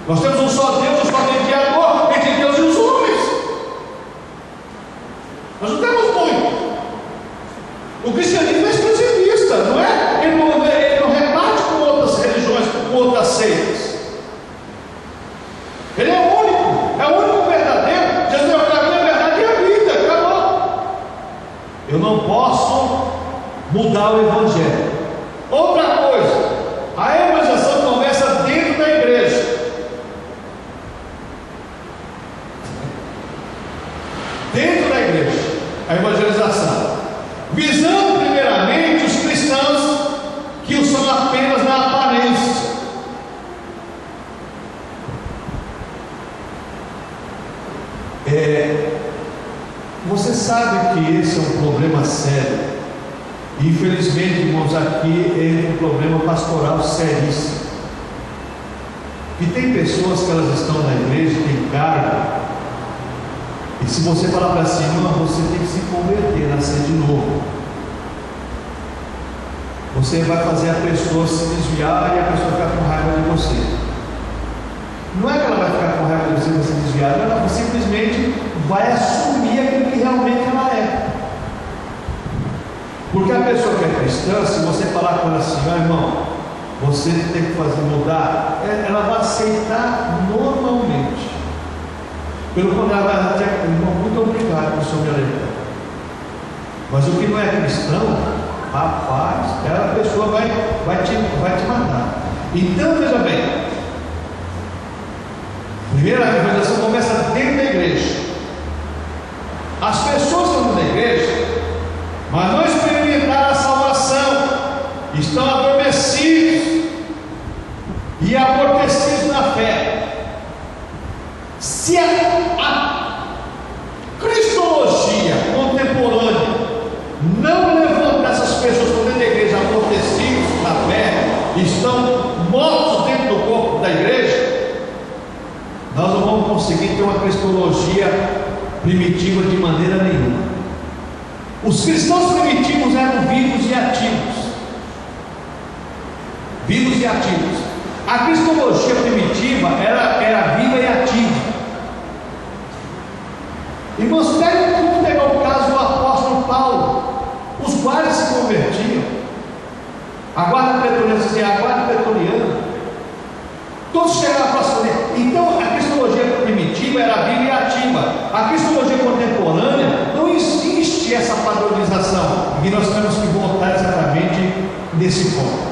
[SPEAKER 1] Nós temos um só Deus, um só mediador entre Deus e os homens. Nós não temos muito. O cristianismo é exclusivista, não é? Ele não rebate com outras religiões, com outras seitas. Ele é o único verdadeiro. Jesus é o caminho, a verdade e a vida. Acabou. Eu não posso mudar o evangelho. Outra coisa, a evangelização começa dentro da igreja. Dentro da igreja, a evangelização, visando primeiramente os cristãos que o são apenas na aparência. Você sabe que esse é um problema sério. Infelizmente, irmãos, aqui é um problema pastoral seríssimo. E tem pessoas que elas estão na igreja, têm cargo, e se você falar para si, não, você tem que se converter, nascer de novo, você vai fazer a pessoa se desviar e a pessoa ficar com raiva de você. Não é que ela vai ficar com raiva de você se desviar, ela simplesmente vai assumir aquilo que realmente ela é. Porque a pessoa que é cristã, se você falar com ela assim, irmão, você tem que fazer mudar, ela vai aceitar normalmente. Pelo contrário, ela vai dizer, irmão, muito obrigado por sua alegria. Mas o que não é cristão, rapaz, aquela pessoa vai te matar. Então, veja bem, primeiro a evangelização começa dentro da igreja. As pessoas que estão na igreja, mas não experimentaram a salvação, estão adormecidos e amortecidos na fé. Se a cristologia contemporânea não levanta essas pessoas que estão dentro da igreja amortecidos na fé, estão mortos dentro do corpo da igreja, nós não vamos conseguir ter uma cristologia primitiva de maneira nenhuma. Os cristãos primitivos eram vivos e ativos. Vivos e ativos. A cristologia primitiva era viva e ativa. Irmãos, vamos pegar o caso do apóstolo Paulo. Os guardas se convertiam. A guarda pretoriana. Todos chegaram a prosperar. Então a cristologia primitiva era viva e ativa. A cristologia contemporânea não existe essa padronização. E nós temos que voltar exatamente nesse ponto.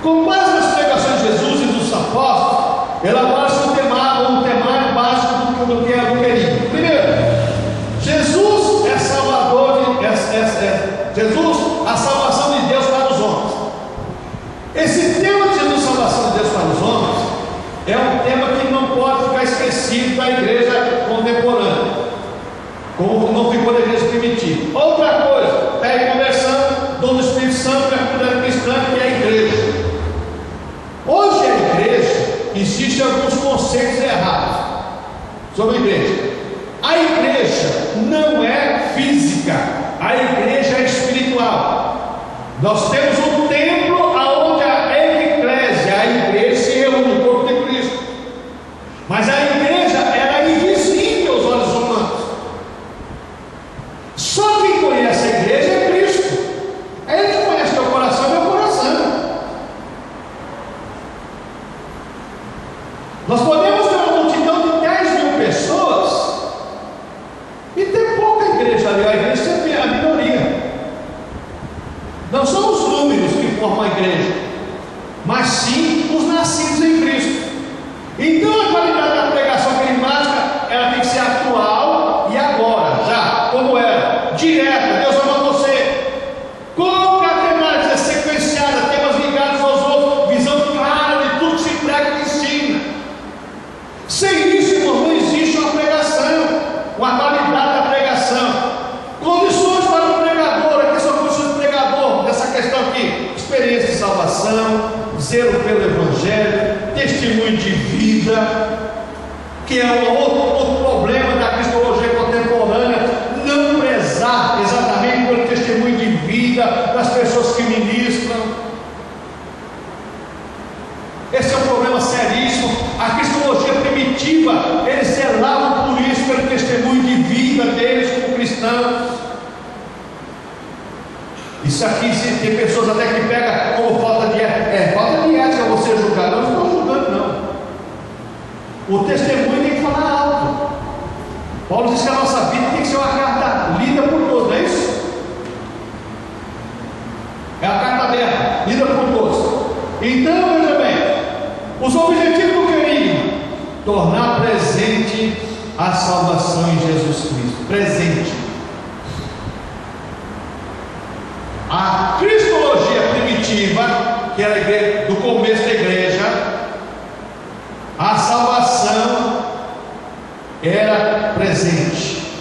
[SPEAKER 1] Com base nas pregações de Jesus e dos apóstolos, elabora-se um temário básico do que é a Luqueria. Primeiro, Jesus é Salvador, Jesus, a salvação de Deus para os homens. Esse tema de Jesus, salvação de Deus para os homens, é um tema que não pode ficar esquecido da igreja contemporânea, como não ficou da igreja primitiva. Outra coisa, está aí conversando, dom do Espírito Santo, a comunidade cristã, que é a igreja. Hoje a igreja, existem alguns conceitos errados sobre a igreja. A igreja não é física, a igreja é espiritual. Nós temos um templo onde a eclésia, a igreja, se reúne no corpo de Cristo. Mas a igreja era invisível aos olhos humanos. Só quem conhece a igreja é Cristo. É Ele que conhece teu coração e meu coração. Nós podemos ter uma multidão de 10.000 pessoas e ter pouca igreja ali. A igreja sempre é a minoria. Não são os números que formam a igreja, mas sim os nascidos em Cristo. Então a qualidade da pregação carismática, ela tem que ser atual e agora, já, como era, direta. Deus ama você, concatenada, sequenciada, temas ligados aos outros, visão clara de tudo que se prega e ensina. testemunho de vida, que é um outro problema da cristologia contemporânea, não prezar exatamente pelo testemunho de vida das pessoas que ministram. Esse é um problema seríssimo. A cristologia primitiva, eles zelavam por isso, pelo testemunho de vida deles como cristãos. Isso aqui, tem pessoas até que pegam como falta de ética você julgar. Não estou julgando, não. O testemunho tem que falar alto. Paulo diz que a nossa vida tem que ser uma carta lida por todos, não é isso? É a carta aberta, lida por todos. Então, veja bem, os objetivos do querigma: tornar presente a salvação em Jesus Cristo. Presente. A cristologia primitiva, que era a igreja, do começo da igreja, a salvação era presente,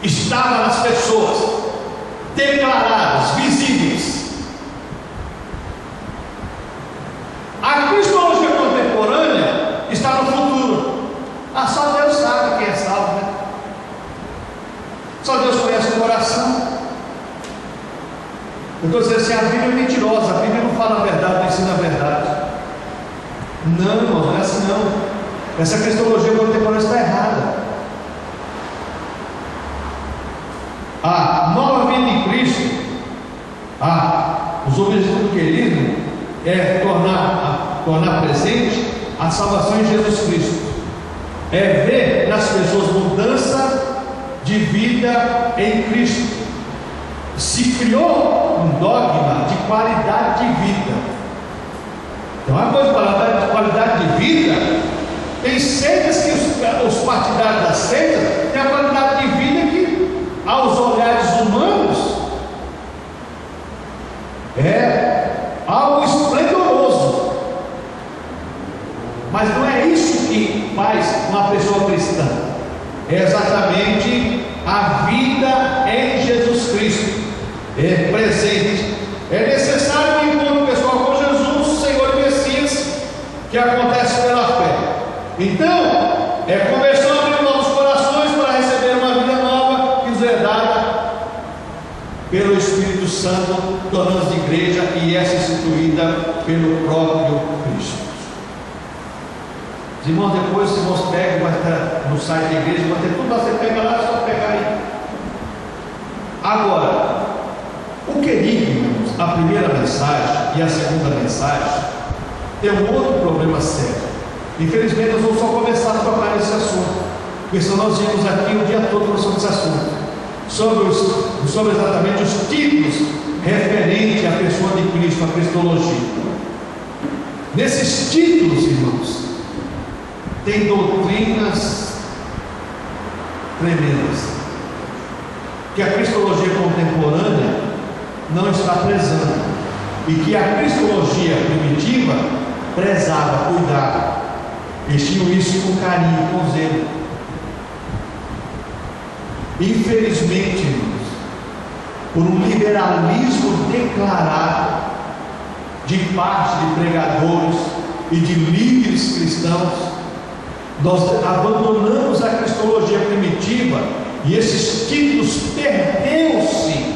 [SPEAKER 1] estava nas pessoas, declaradas, visíveis. A cristologia contemporânea está no futuro. Só Deus sabe quem é salvo, né? Só Deus conhece o coração. Eu estou dizendo assim: a Bíblia é mentirosa, a Bíblia não fala a verdade, não ensina a verdade. Não, irmão, não é assim não. Essa cristologia contemporânea está errada. A nova vida em Cristo, os objetivos do querigma é tornar presente a salvação em Jesus Cristo. É ver nas pessoas mudança de vida em Cristo. Se criou um dogma de qualidade de vida. Então, uma coisa de qualidade de vida, tem seitas que os partidários das seitas têm a qualidade de vida que, aos olhares humanos, é algo esplendoroso. Mas não é isso que faz uma pessoa cristã. É exatamente a vida em Jesus Cristo. É presente. É necessário um encontro pessoal com Jesus, Senhor e Messias, que acontece pela fé. Então, é conversão, abrir novos corações para receber uma vida nova que nos é dada pelo Espírito Santo, tornando-se de igreja, e essa instituída pelo próprio Cristo. Os irmãos, depois os irmãos pegam, vai estar no site da igreja, vai ter tudo, você pega lá, só pegar aí. Agora, o querigma, a primeira mensagem e a segunda mensagem, tem um outro problema sério. Infelizmente, nós vamos só começar a tocar nesse assunto, porque senão nós vimos aqui o dia todo sobre esse assunto, sobre exatamente os títulos referentes à pessoa de Cristo, à cristologia. Nesses títulos, irmãos, tem doutrinas tremendas que a cristologia contemporânea não está prezando, e que a cristologia primitiva prezava, cuidava. Eles tinham isso com carinho, com zelo. Infelizmente, irmãos, por um liberalismo declarado de parte de pregadores e de líderes cristãos, nós abandonamos a cristologia primitiva, e esses títulos perdeu-se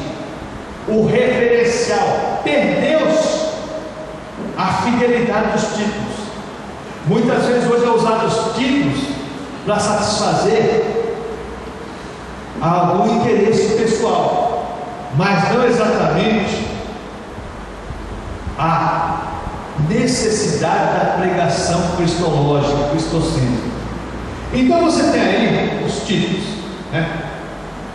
[SPEAKER 1] o referencial, perdeu-se a fidelidade dos títulos. Muitas vezes hoje é usado os títulos para satisfazer algum interesse pessoal, mas não exatamente a necessidade da pregação cristológica, cristocêntrica. Então você tem aí os títulos, né?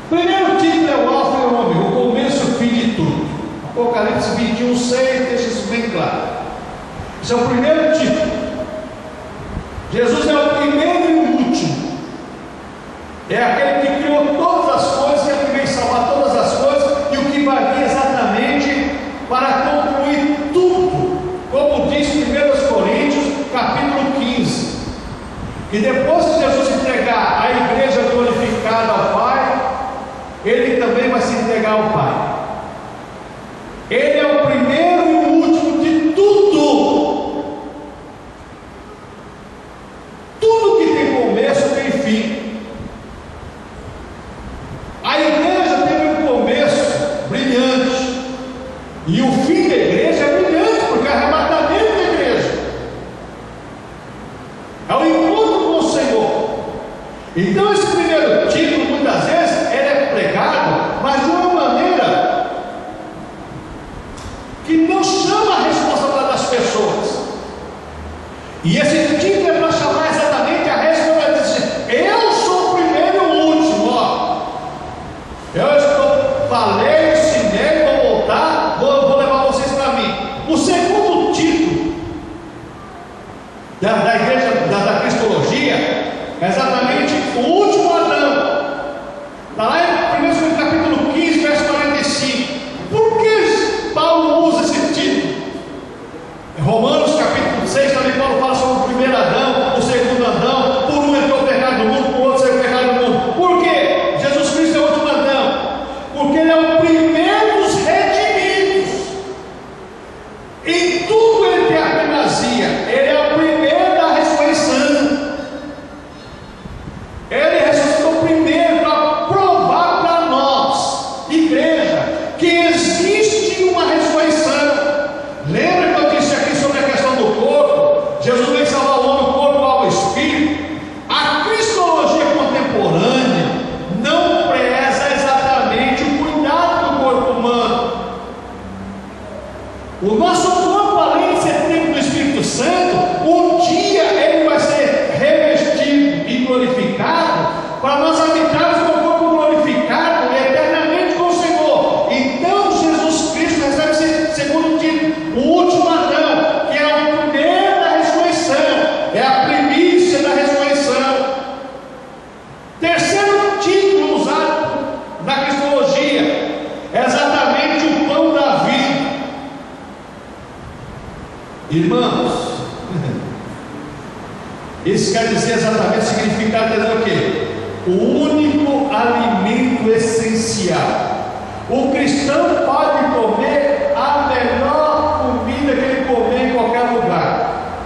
[SPEAKER 1] Primeiro título é o Alfa e o Ômega, o começo e o fim de tudo. Apocalipse 21:6 deixa isso bem claro. Esse é o primeiro título. Jesus é o primeiro e o último. É aquele que criou todas as coisas, é aquele que veio salvar todas as coisas, e o que vai vir exatamente para concluir tudo, como diz 1 Coríntios capítulo 15, que depois que Jesus entregar a igreja glorificada ao Pai, ele também vai se entregar ao Pai. Ele é o primeiro e o último de tudo. Então esse primeiro título, muitas vezes, ele é pregado, mas de uma maneira que não chama a responsabilidade das pessoas. E esse título é para chamar exatamente a responsabilidade. Eu sou o primeiro e o último, ó. Falei, ensinei, vou voltar, vou levar vocês para mim. O segundo título da igreja, da cristologia, é exatamente o último Adão. Está lá em 1 capítulo 15, verso 45. Por que Paulo usa esse título? Em Romanos capítulo 6 também Paulo fala sobre o primeiro Adão, o segundo Adão. Por um entrou o pecado no mundo, por outro saiu o pecado no mundo. Por quê? Jesus Cristo é o último Adão, porque ele é o primeiro dos redimidos. Em tudo ele tem a primazia. Ele é o primeiro da ressurreição. Ele ressuscitou primeiro para provar para nós, igreja, que existe uma ressurreição. Lembra que eu disse aqui sobre a questão do corpo? Jesus veio salvar o homem, o corpo, a alma e o espírito. A cristologia contemporânea não preza exatamente o cuidado do corpo humano. O nosso corpo, além de ser templo do Espírito Santo, um dia ele vai ser revestido e glorificado, para nós habitarmos com o corpo glorificado eternamente com o Senhor. Então Jesus Cristo recebe esse segundo título, o último Adão, que é o primeiro da ressurreição, é a primícia da ressurreição. Terceiro título usado na cristologia é exatamente o pão da vida. Irmãos, isso quer dizer exatamente o significado de o quê? O único alimento essencial. O cristão pode comer a melhor comida que ele comer em qualquer lugar,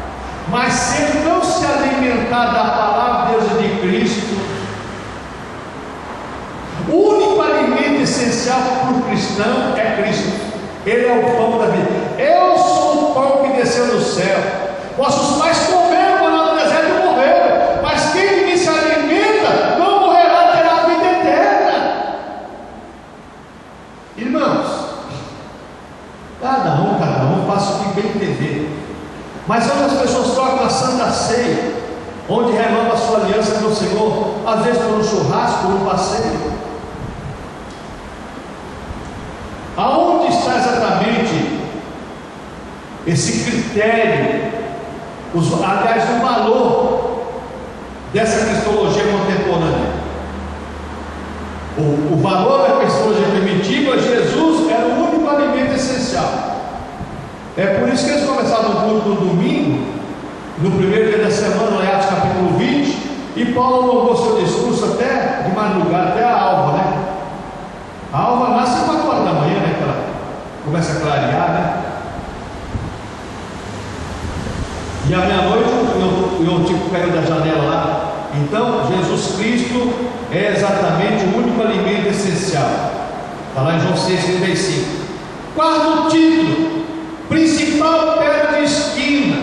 [SPEAKER 1] mas se ele não se alimentar da palavra de Deus e de Cristo, o único alimento essencial para o cristão é Cristo. Ele é o pão da vida. Eu sou o pão que desceu do céu. Vossos pais comeram quando no deserto e morreram, mas quem de mim se alimenta não morrerá, terá a vida eterna. Irmãos, cada um faça o que bem entender. Mas onde as pessoas trocam a Santa Ceia, onde renova a sua aliança com o Senhor, às vezes por um churrasco, por um passeio. Aonde está exatamente esse critério, aliás, o valor dessa cristologia contemporânea? O valor da cristologia primitiva, Jesus era o único alimento essencial. É por isso que eles começaram o culto no domingo, no primeiro dia da semana, em Atos capítulo 20, e Paulo alongou seu discurso até de madrugada, até a alva, né? A alva nasce às 4 horas da manhã, né? Que ela começa a clarear, né? E à meia-noite eu tipo caiu da janela lá. Então Jesus Cristo é exatamente o único alimento essencial. Está lá em João 6,35. Quarto título, principal pedra de esquina,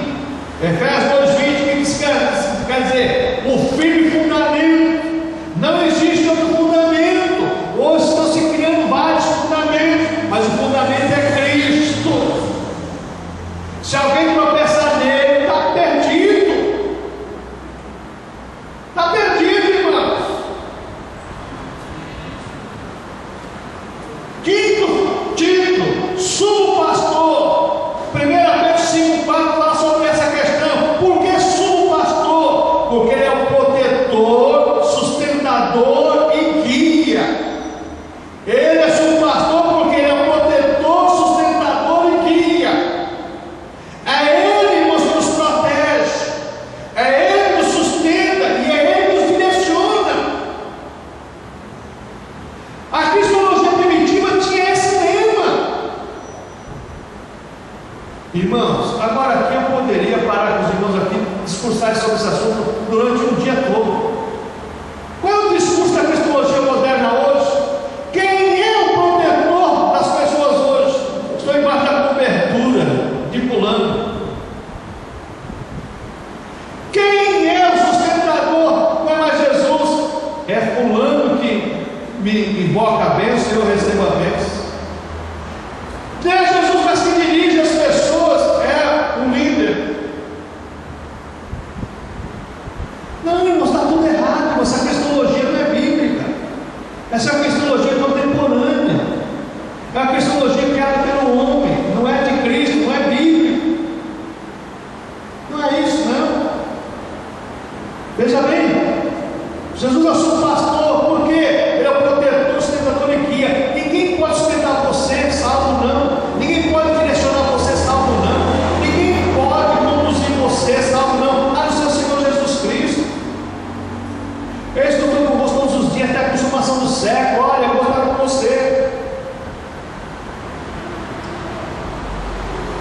[SPEAKER 1] Efésios 2,20, que quer dizer o firme fundamento. Não existe outro fundamento. Hoje estão se criando vários fundamentos, mas o fundamento é Cristo. Se alguém tropeçar nele, está perdido. Está perdido, irmãos. Quinto título, sumo pastor. 1 Pedro 5,4 fala sobre essa questão. Por que sumo pastor? Porque ele é o protetor, sustentador e guia. Ele é sumo pastor porque ele é o protetor, sustentador e guia. É ele, irmãos, que nos protege, é ele que nos sustenta e é ele que nos direciona. A cristologia primitiva tinha esse tema. Irmãos, agora aqui eu poderia parar com os irmãos aqui, discursar sobre esse assunto durante um dia todo. Qual é o discurso da cristologia moderna hoje? Quem é o protetor das pessoas hoje? Estou embaixo da cobertura de pulando. Quem é o sustentador? Não é mais Jesus, Não é isso, não. Veja bem, Jesus é o seu pastor, porque Ele é o protetor, sustentador e guia. Ninguém pode sustentar você salvo, não. Ninguém pode direcionar você salvo, não. Ninguém pode conduzir você salvo, não. A não ser o Senhor Jesus Cristo. Eu estou convosco todos os dias, até a consumação do século. Olha, eu vou estar com você.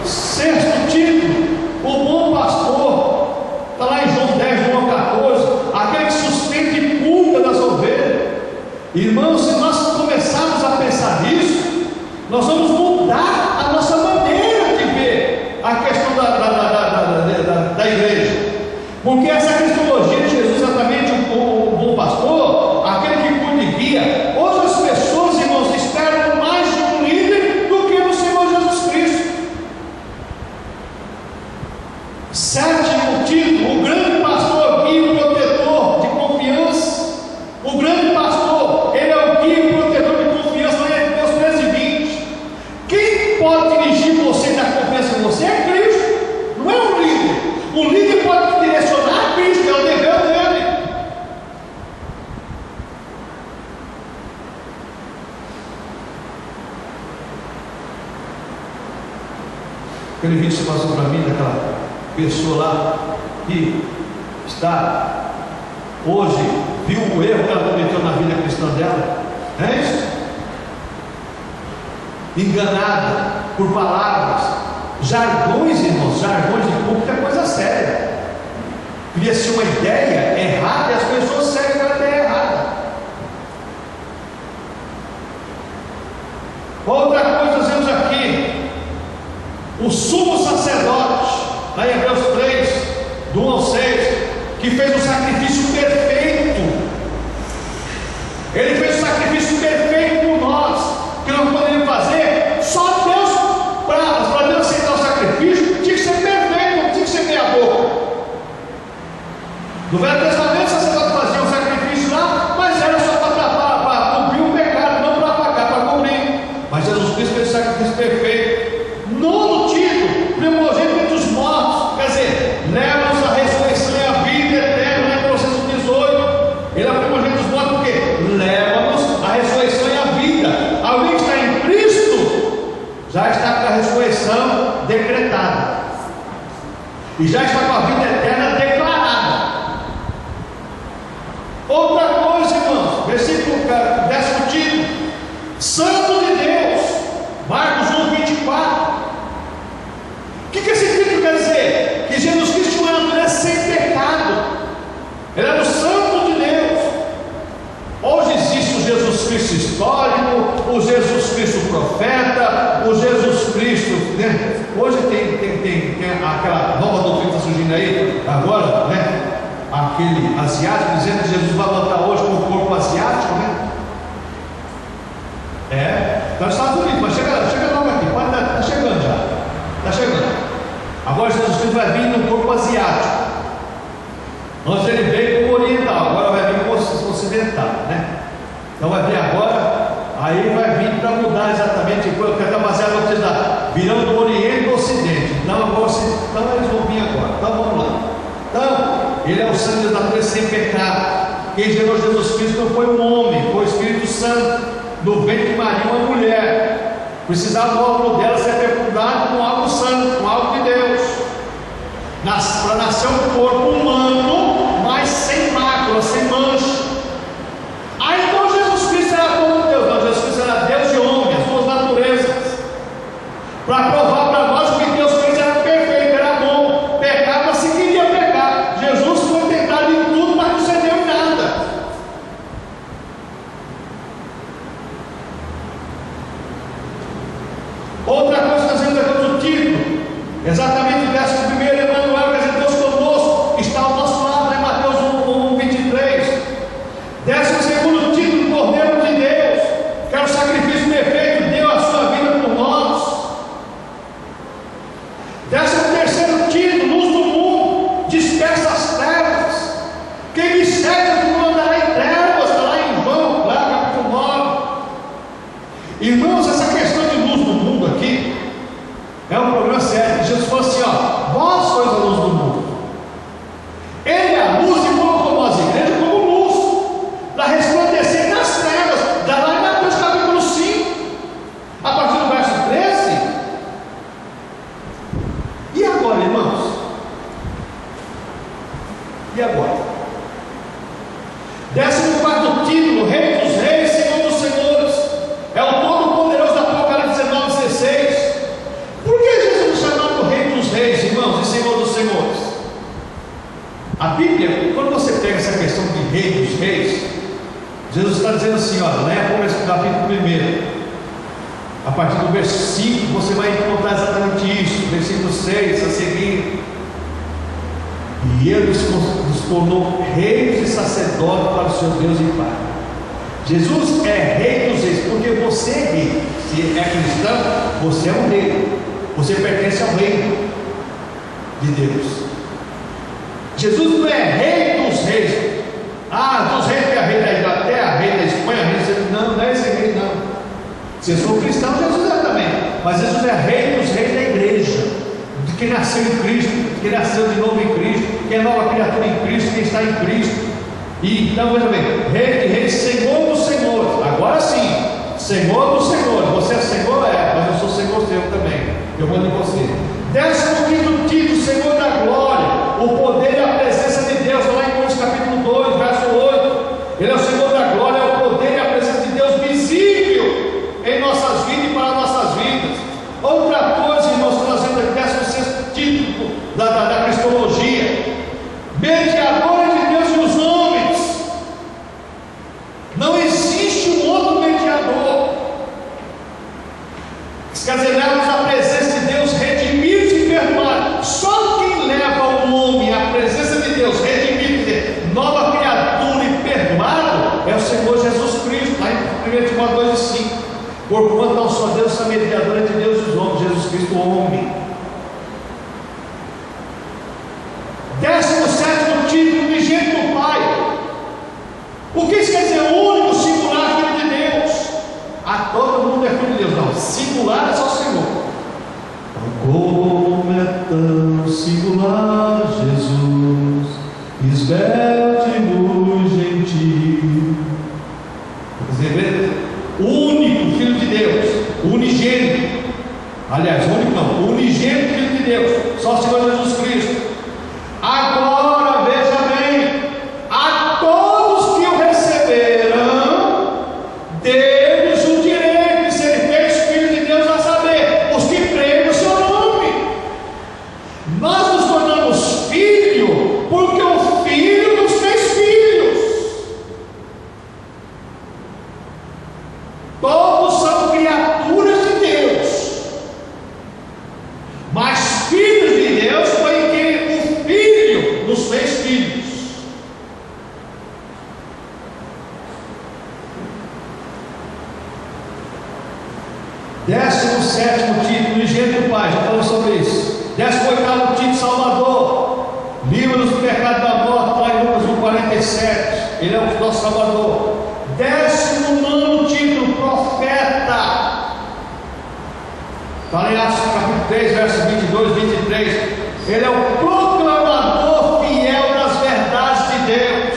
[SPEAKER 1] Sexto título, o bom pastor. Está lá em João 10, João 14. Aquele que sustenta e cuida das ovelhas. Irmãos, se nós começarmos a pensar nisso, nós vamos mudar a nossa maneira de ver a questão da igreja. Porque essa cristologia de Jesus, exatamente o bom pastor, aquele que cuida e guia, hoje as pessoas, irmãos, esperam mais de um líder do que do Senhor Jesus Cristo. Sétimo título, o grande pastor, guia e protetor de confiança. O grande pastor, ele é o guia e protetor de confiança. Lá em Hebreus 13:20. Quem pode dirigir você e dar confiança em você é Cristo, não é um líder. O líder pode direcionar a Cristo, é o dever dele. Aquele vídeo que você passou para mim, daquela pessoa lá que está hoje, viu o erro que ela cometeu na vida cristã dela, é isso? Enganada por palavras, jargões, irmãos, jargões de público é coisa séria. Cria-se uma ideia errada e as pessoas seguem aquela ideia errada. Outra coisa nós vemos aqui, o sumo sacerdote, lá em Hebreus 3, do 1 ao 6, que fez um sacrifício perfeito. Ele fez um sacrifício perfeito por nós, que não poderíamos fazer. Só Deus, para Deus aceitar o sacrifício, tinha que ser perfeito, não tinha que ser meia boca. No Velho Testamento, o sacerdote fazia um sacrifício lá, mas era só para cumprir o pecado, não para pagar, para cobrir. Mas Jesus Cristo fez o sacrifício perfeito. Nono título, primogênito entre os mortos, quer dizer, leva-nos a ressurreição e a vida eterna, né? Processo 18. Ele é o primogênito dos mortos, porque leva-nos a ressurreição e a vida. Alguém que está em Cristo já está com a ressurreição decretada e já está com a vida eterna declarada. Outra coisa, irmãos, versículo 10º título, Santo de Deus, Marcos 1:24. O que esse título quer dizer? Que Jesus Cristo tinha uma natureza sem pecado, ele era o Santo de Deus. Hoje existe o Jesus Cristo histórico, o Jesus Cristo profeta, o Jesus Cristo, né? Hoje tem aquela nova doutrina que está surgindo aí, agora, né? Aquele asiático dizendo que Jesus vai voltar hoje com o corpo asiático, né? Está nos Estados Unidos, mas chega logo aqui, está chegando já, está chegando. Agora Jesus Cristo vai vir no corpo asiático. Antes ele veio como oriental, agora vai vir como ocidental, né? Então vai vir agora, aí vai vir para mudar exatamente, porque está baseado no que está virando do Oriente para o Ocidente. Então eles vão vir agora. Então vamos lá. Então, ele é o sangue da natureza sem pecado. Quem gerou Jesus Cristo não foi um homem, foi o Espírito Santo, no ventre de Maria, uma mulher. Precisava do óvulo dela ser fecundado com algo santo, com algo de Deus, para nascer um corpo humano, mas sem mácula, sem mancha. Aí então Jesus Cristo era como Deus, não, Jesus Cristo era Deus e homem, as duas naturezas, para provar para nós que Deus fez era perfeito, era bom. Pecado, mas se queria pecar. Jesus foi tentado em tudo, mas não cedeu em nada. Outra coisa que nós vemos aqui no título, exatamente o 11º, Emmanuel, quer dizer, Deus conosco, Bíblia, quando você pega essa questão de rei dos reis, Jesus está dizendo assim, olha, né, capítulo 1, a partir do versículo 5, você vai encontrar exatamente isso, versículo 6 a seguir. E ele nos tornou reis e sacerdotes para o seu Deus e Pai. Jesus é rei dos reis, porque você é rei. Se é cristão, você é um rei. Você pertence ao reino de Deus. Jesus não é rei dos reis. Dos reis que é rei da Inglaterra, rei da Espanha, não é esse rei não. Se eu sou cristão, Jesus é também. Mas Jesus é rei dos reis da igreja, de quem nasceu em Cristo, que nasceu de novo em Cristo, que é nova criatura em Cristo, quem está em Cristo. E então, veja bem, rei de reis, Senhor dos senhores. Agora sim, Senhor dos senhores. Você é Senhor? Mas eu sou Senhor seu também. Eu mando em você. 15º título, Senhor da glória, o poder e a presença de Deus. Lá em Coríntios capítulo 2, verso 8. Ele é o Senhor da glória, é o poder e a presença de Deus visível em nossas vidas e para nossas vidas. Outra coisa, irmãos, que nós vemos aqui, 16º título da cristologia, mediador de Deus e os homens. Não existe um outro mediador. Isso quer dizer, leva-nos à presença de Deus, redimidos e perdoados. Só quem leva o homem à presença de Deus, redimido, nova criatura e perdoado, é o Senhor Jesus Cristo. Lá em 1 Timóteo 2,5. Porquanto não só Deus é mediador entre Deus e os homens, Jesus Cristo, homem. 17º título, unigênito do Pai. O que isso quer dizer? O único, singular Filho de Deus. Todo mundo é Filho de Deus. Não, singular é só o Senhor. Como é tão singular Jesus, esbelto e muito gentil. Quer dizer, o único Filho de Deus, o unigênito. Aliás, o único não, o unigênito Filho de Deus, só o Senhor Jesus Cristo. Agora, veja bem, a todos que o receberam, deu-lhes o direito de serem feitos filhos de Deus, a saber, os que creem no seu nome. Nós nos tornamos filhos, porque o Filho nos fez filhos. Todos são criaturas de Deus, mas filhos de Deus foi quem o Filho nos fez filhos. Décimo sétimo título, unigênito do Pai, já falamos sobre isso. 18º título, Salvador, livra-nos do pecado da morte, lá em Lucas 1,47, Ele é o nosso Salvador. 19º título, profeta. Fala em Atos capítulo 3, versos 22, 23. Ele é o proclamador fiel das verdades de Deus.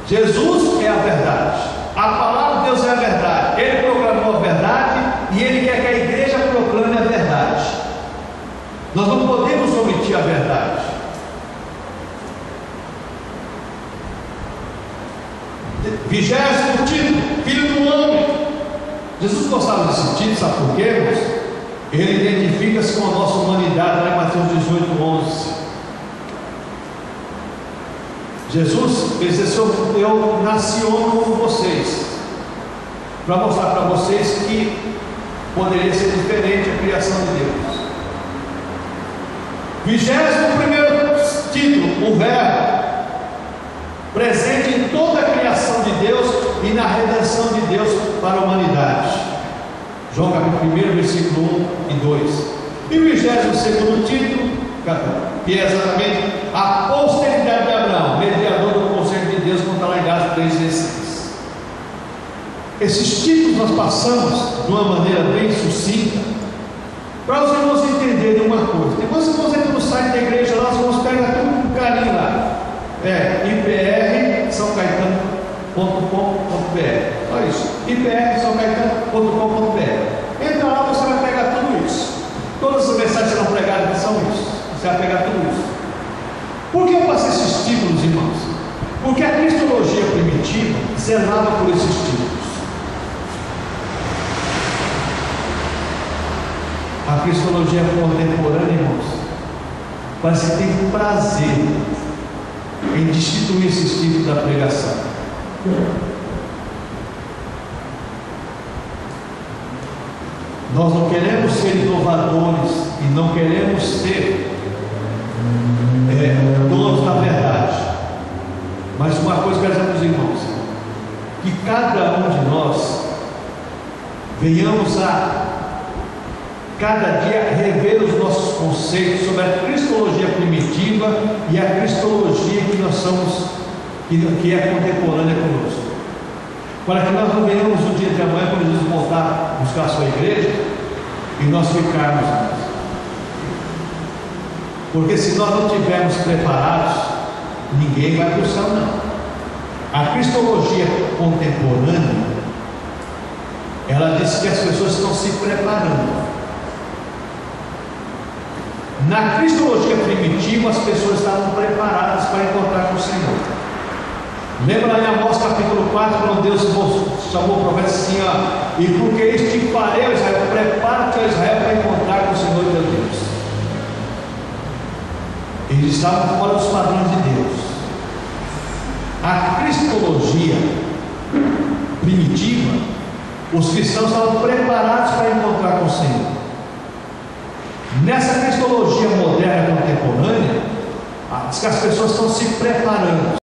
[SPEAKER 1] Jesus é a verdade. A palavra de Deus é a verdade. Ele proclamou a verdade e Ele quer que a igreja proclame a verdade. Nós não podemos omitir a verdade. 20º título, Filho do Homem. Jesus gostava desse título, sabe por quê, irmãos? Ele identifica-se com a nossa humanidade, lá em Mateus 18:11. Jesus fez esse: eu nasci homem como vocês, para mostrar para vocês que poderia ser diferente a criação de Deus. 21º título, o Verbo, presente em toda a criação de Deus e na redenção de Deus para a humanidade. João capítulo 1, versículo 1 e 2. E o 22º título, que é exatamente a posteridade de Abraão, mediador do conselho de Deus, como está lá em Gálatas 3,16. Esses títulos nós passamos de uma maneira bem sucinta, para os irmãos entenderem uma coisa. Depois os irmãos entram no site da igreja lá, os irmãos pegam tudo com carinho lá. IPR São Caetano.com.br. Só isso. IPR São Caetano.com.br. Entra lá, você vai pegar tudo isso. Todas as mensagens que serão pregadas aqui são isso. Você vai pegar tudo isso. Por que eu passei esses títulos, irmãos? Porque a cristologia primitiva zelava por esses títulos. A cristologia contemporânea, irmãos, parece que tem prazer em destituir esse tipo da pregação. Nós não queremos ser inovadores e não queremos ser donos da verdade. Mas uma coisa que queremos, irmãos, que cada um de nós venhamos a cada dia rever os nossos conceitos sobre a cristologia primitiva e a cristologia que nós somos, que é contemporânea conosco, para que nós não venhamos no dia de amanhã, quando Jesus voltar buscar a sua igreja, e nós ficarmos. Porque se nós não estivermos preparados, ninguém vai para o céu, não. A cristologia contemporânea, ela diz que as pessoas estão se preparando. Na cristologia primitiva, as pessoas estavam preparadas para encontrar com o Senhor. Lembra lá em Amós capítulo 4, quando Deus chamou o profeta assim, ó, e porque isto te farei, Israel, prepara-te, Israel, para encontrar com o Senhor teu Deus. Eles estavam fora dos padrões de Deus. A cristologia primitiva, os cristãos estavam preparados para encontrar com o Senhor. Nessa cristologia moderna contemporânea, diz que as pessoas estão se preparando.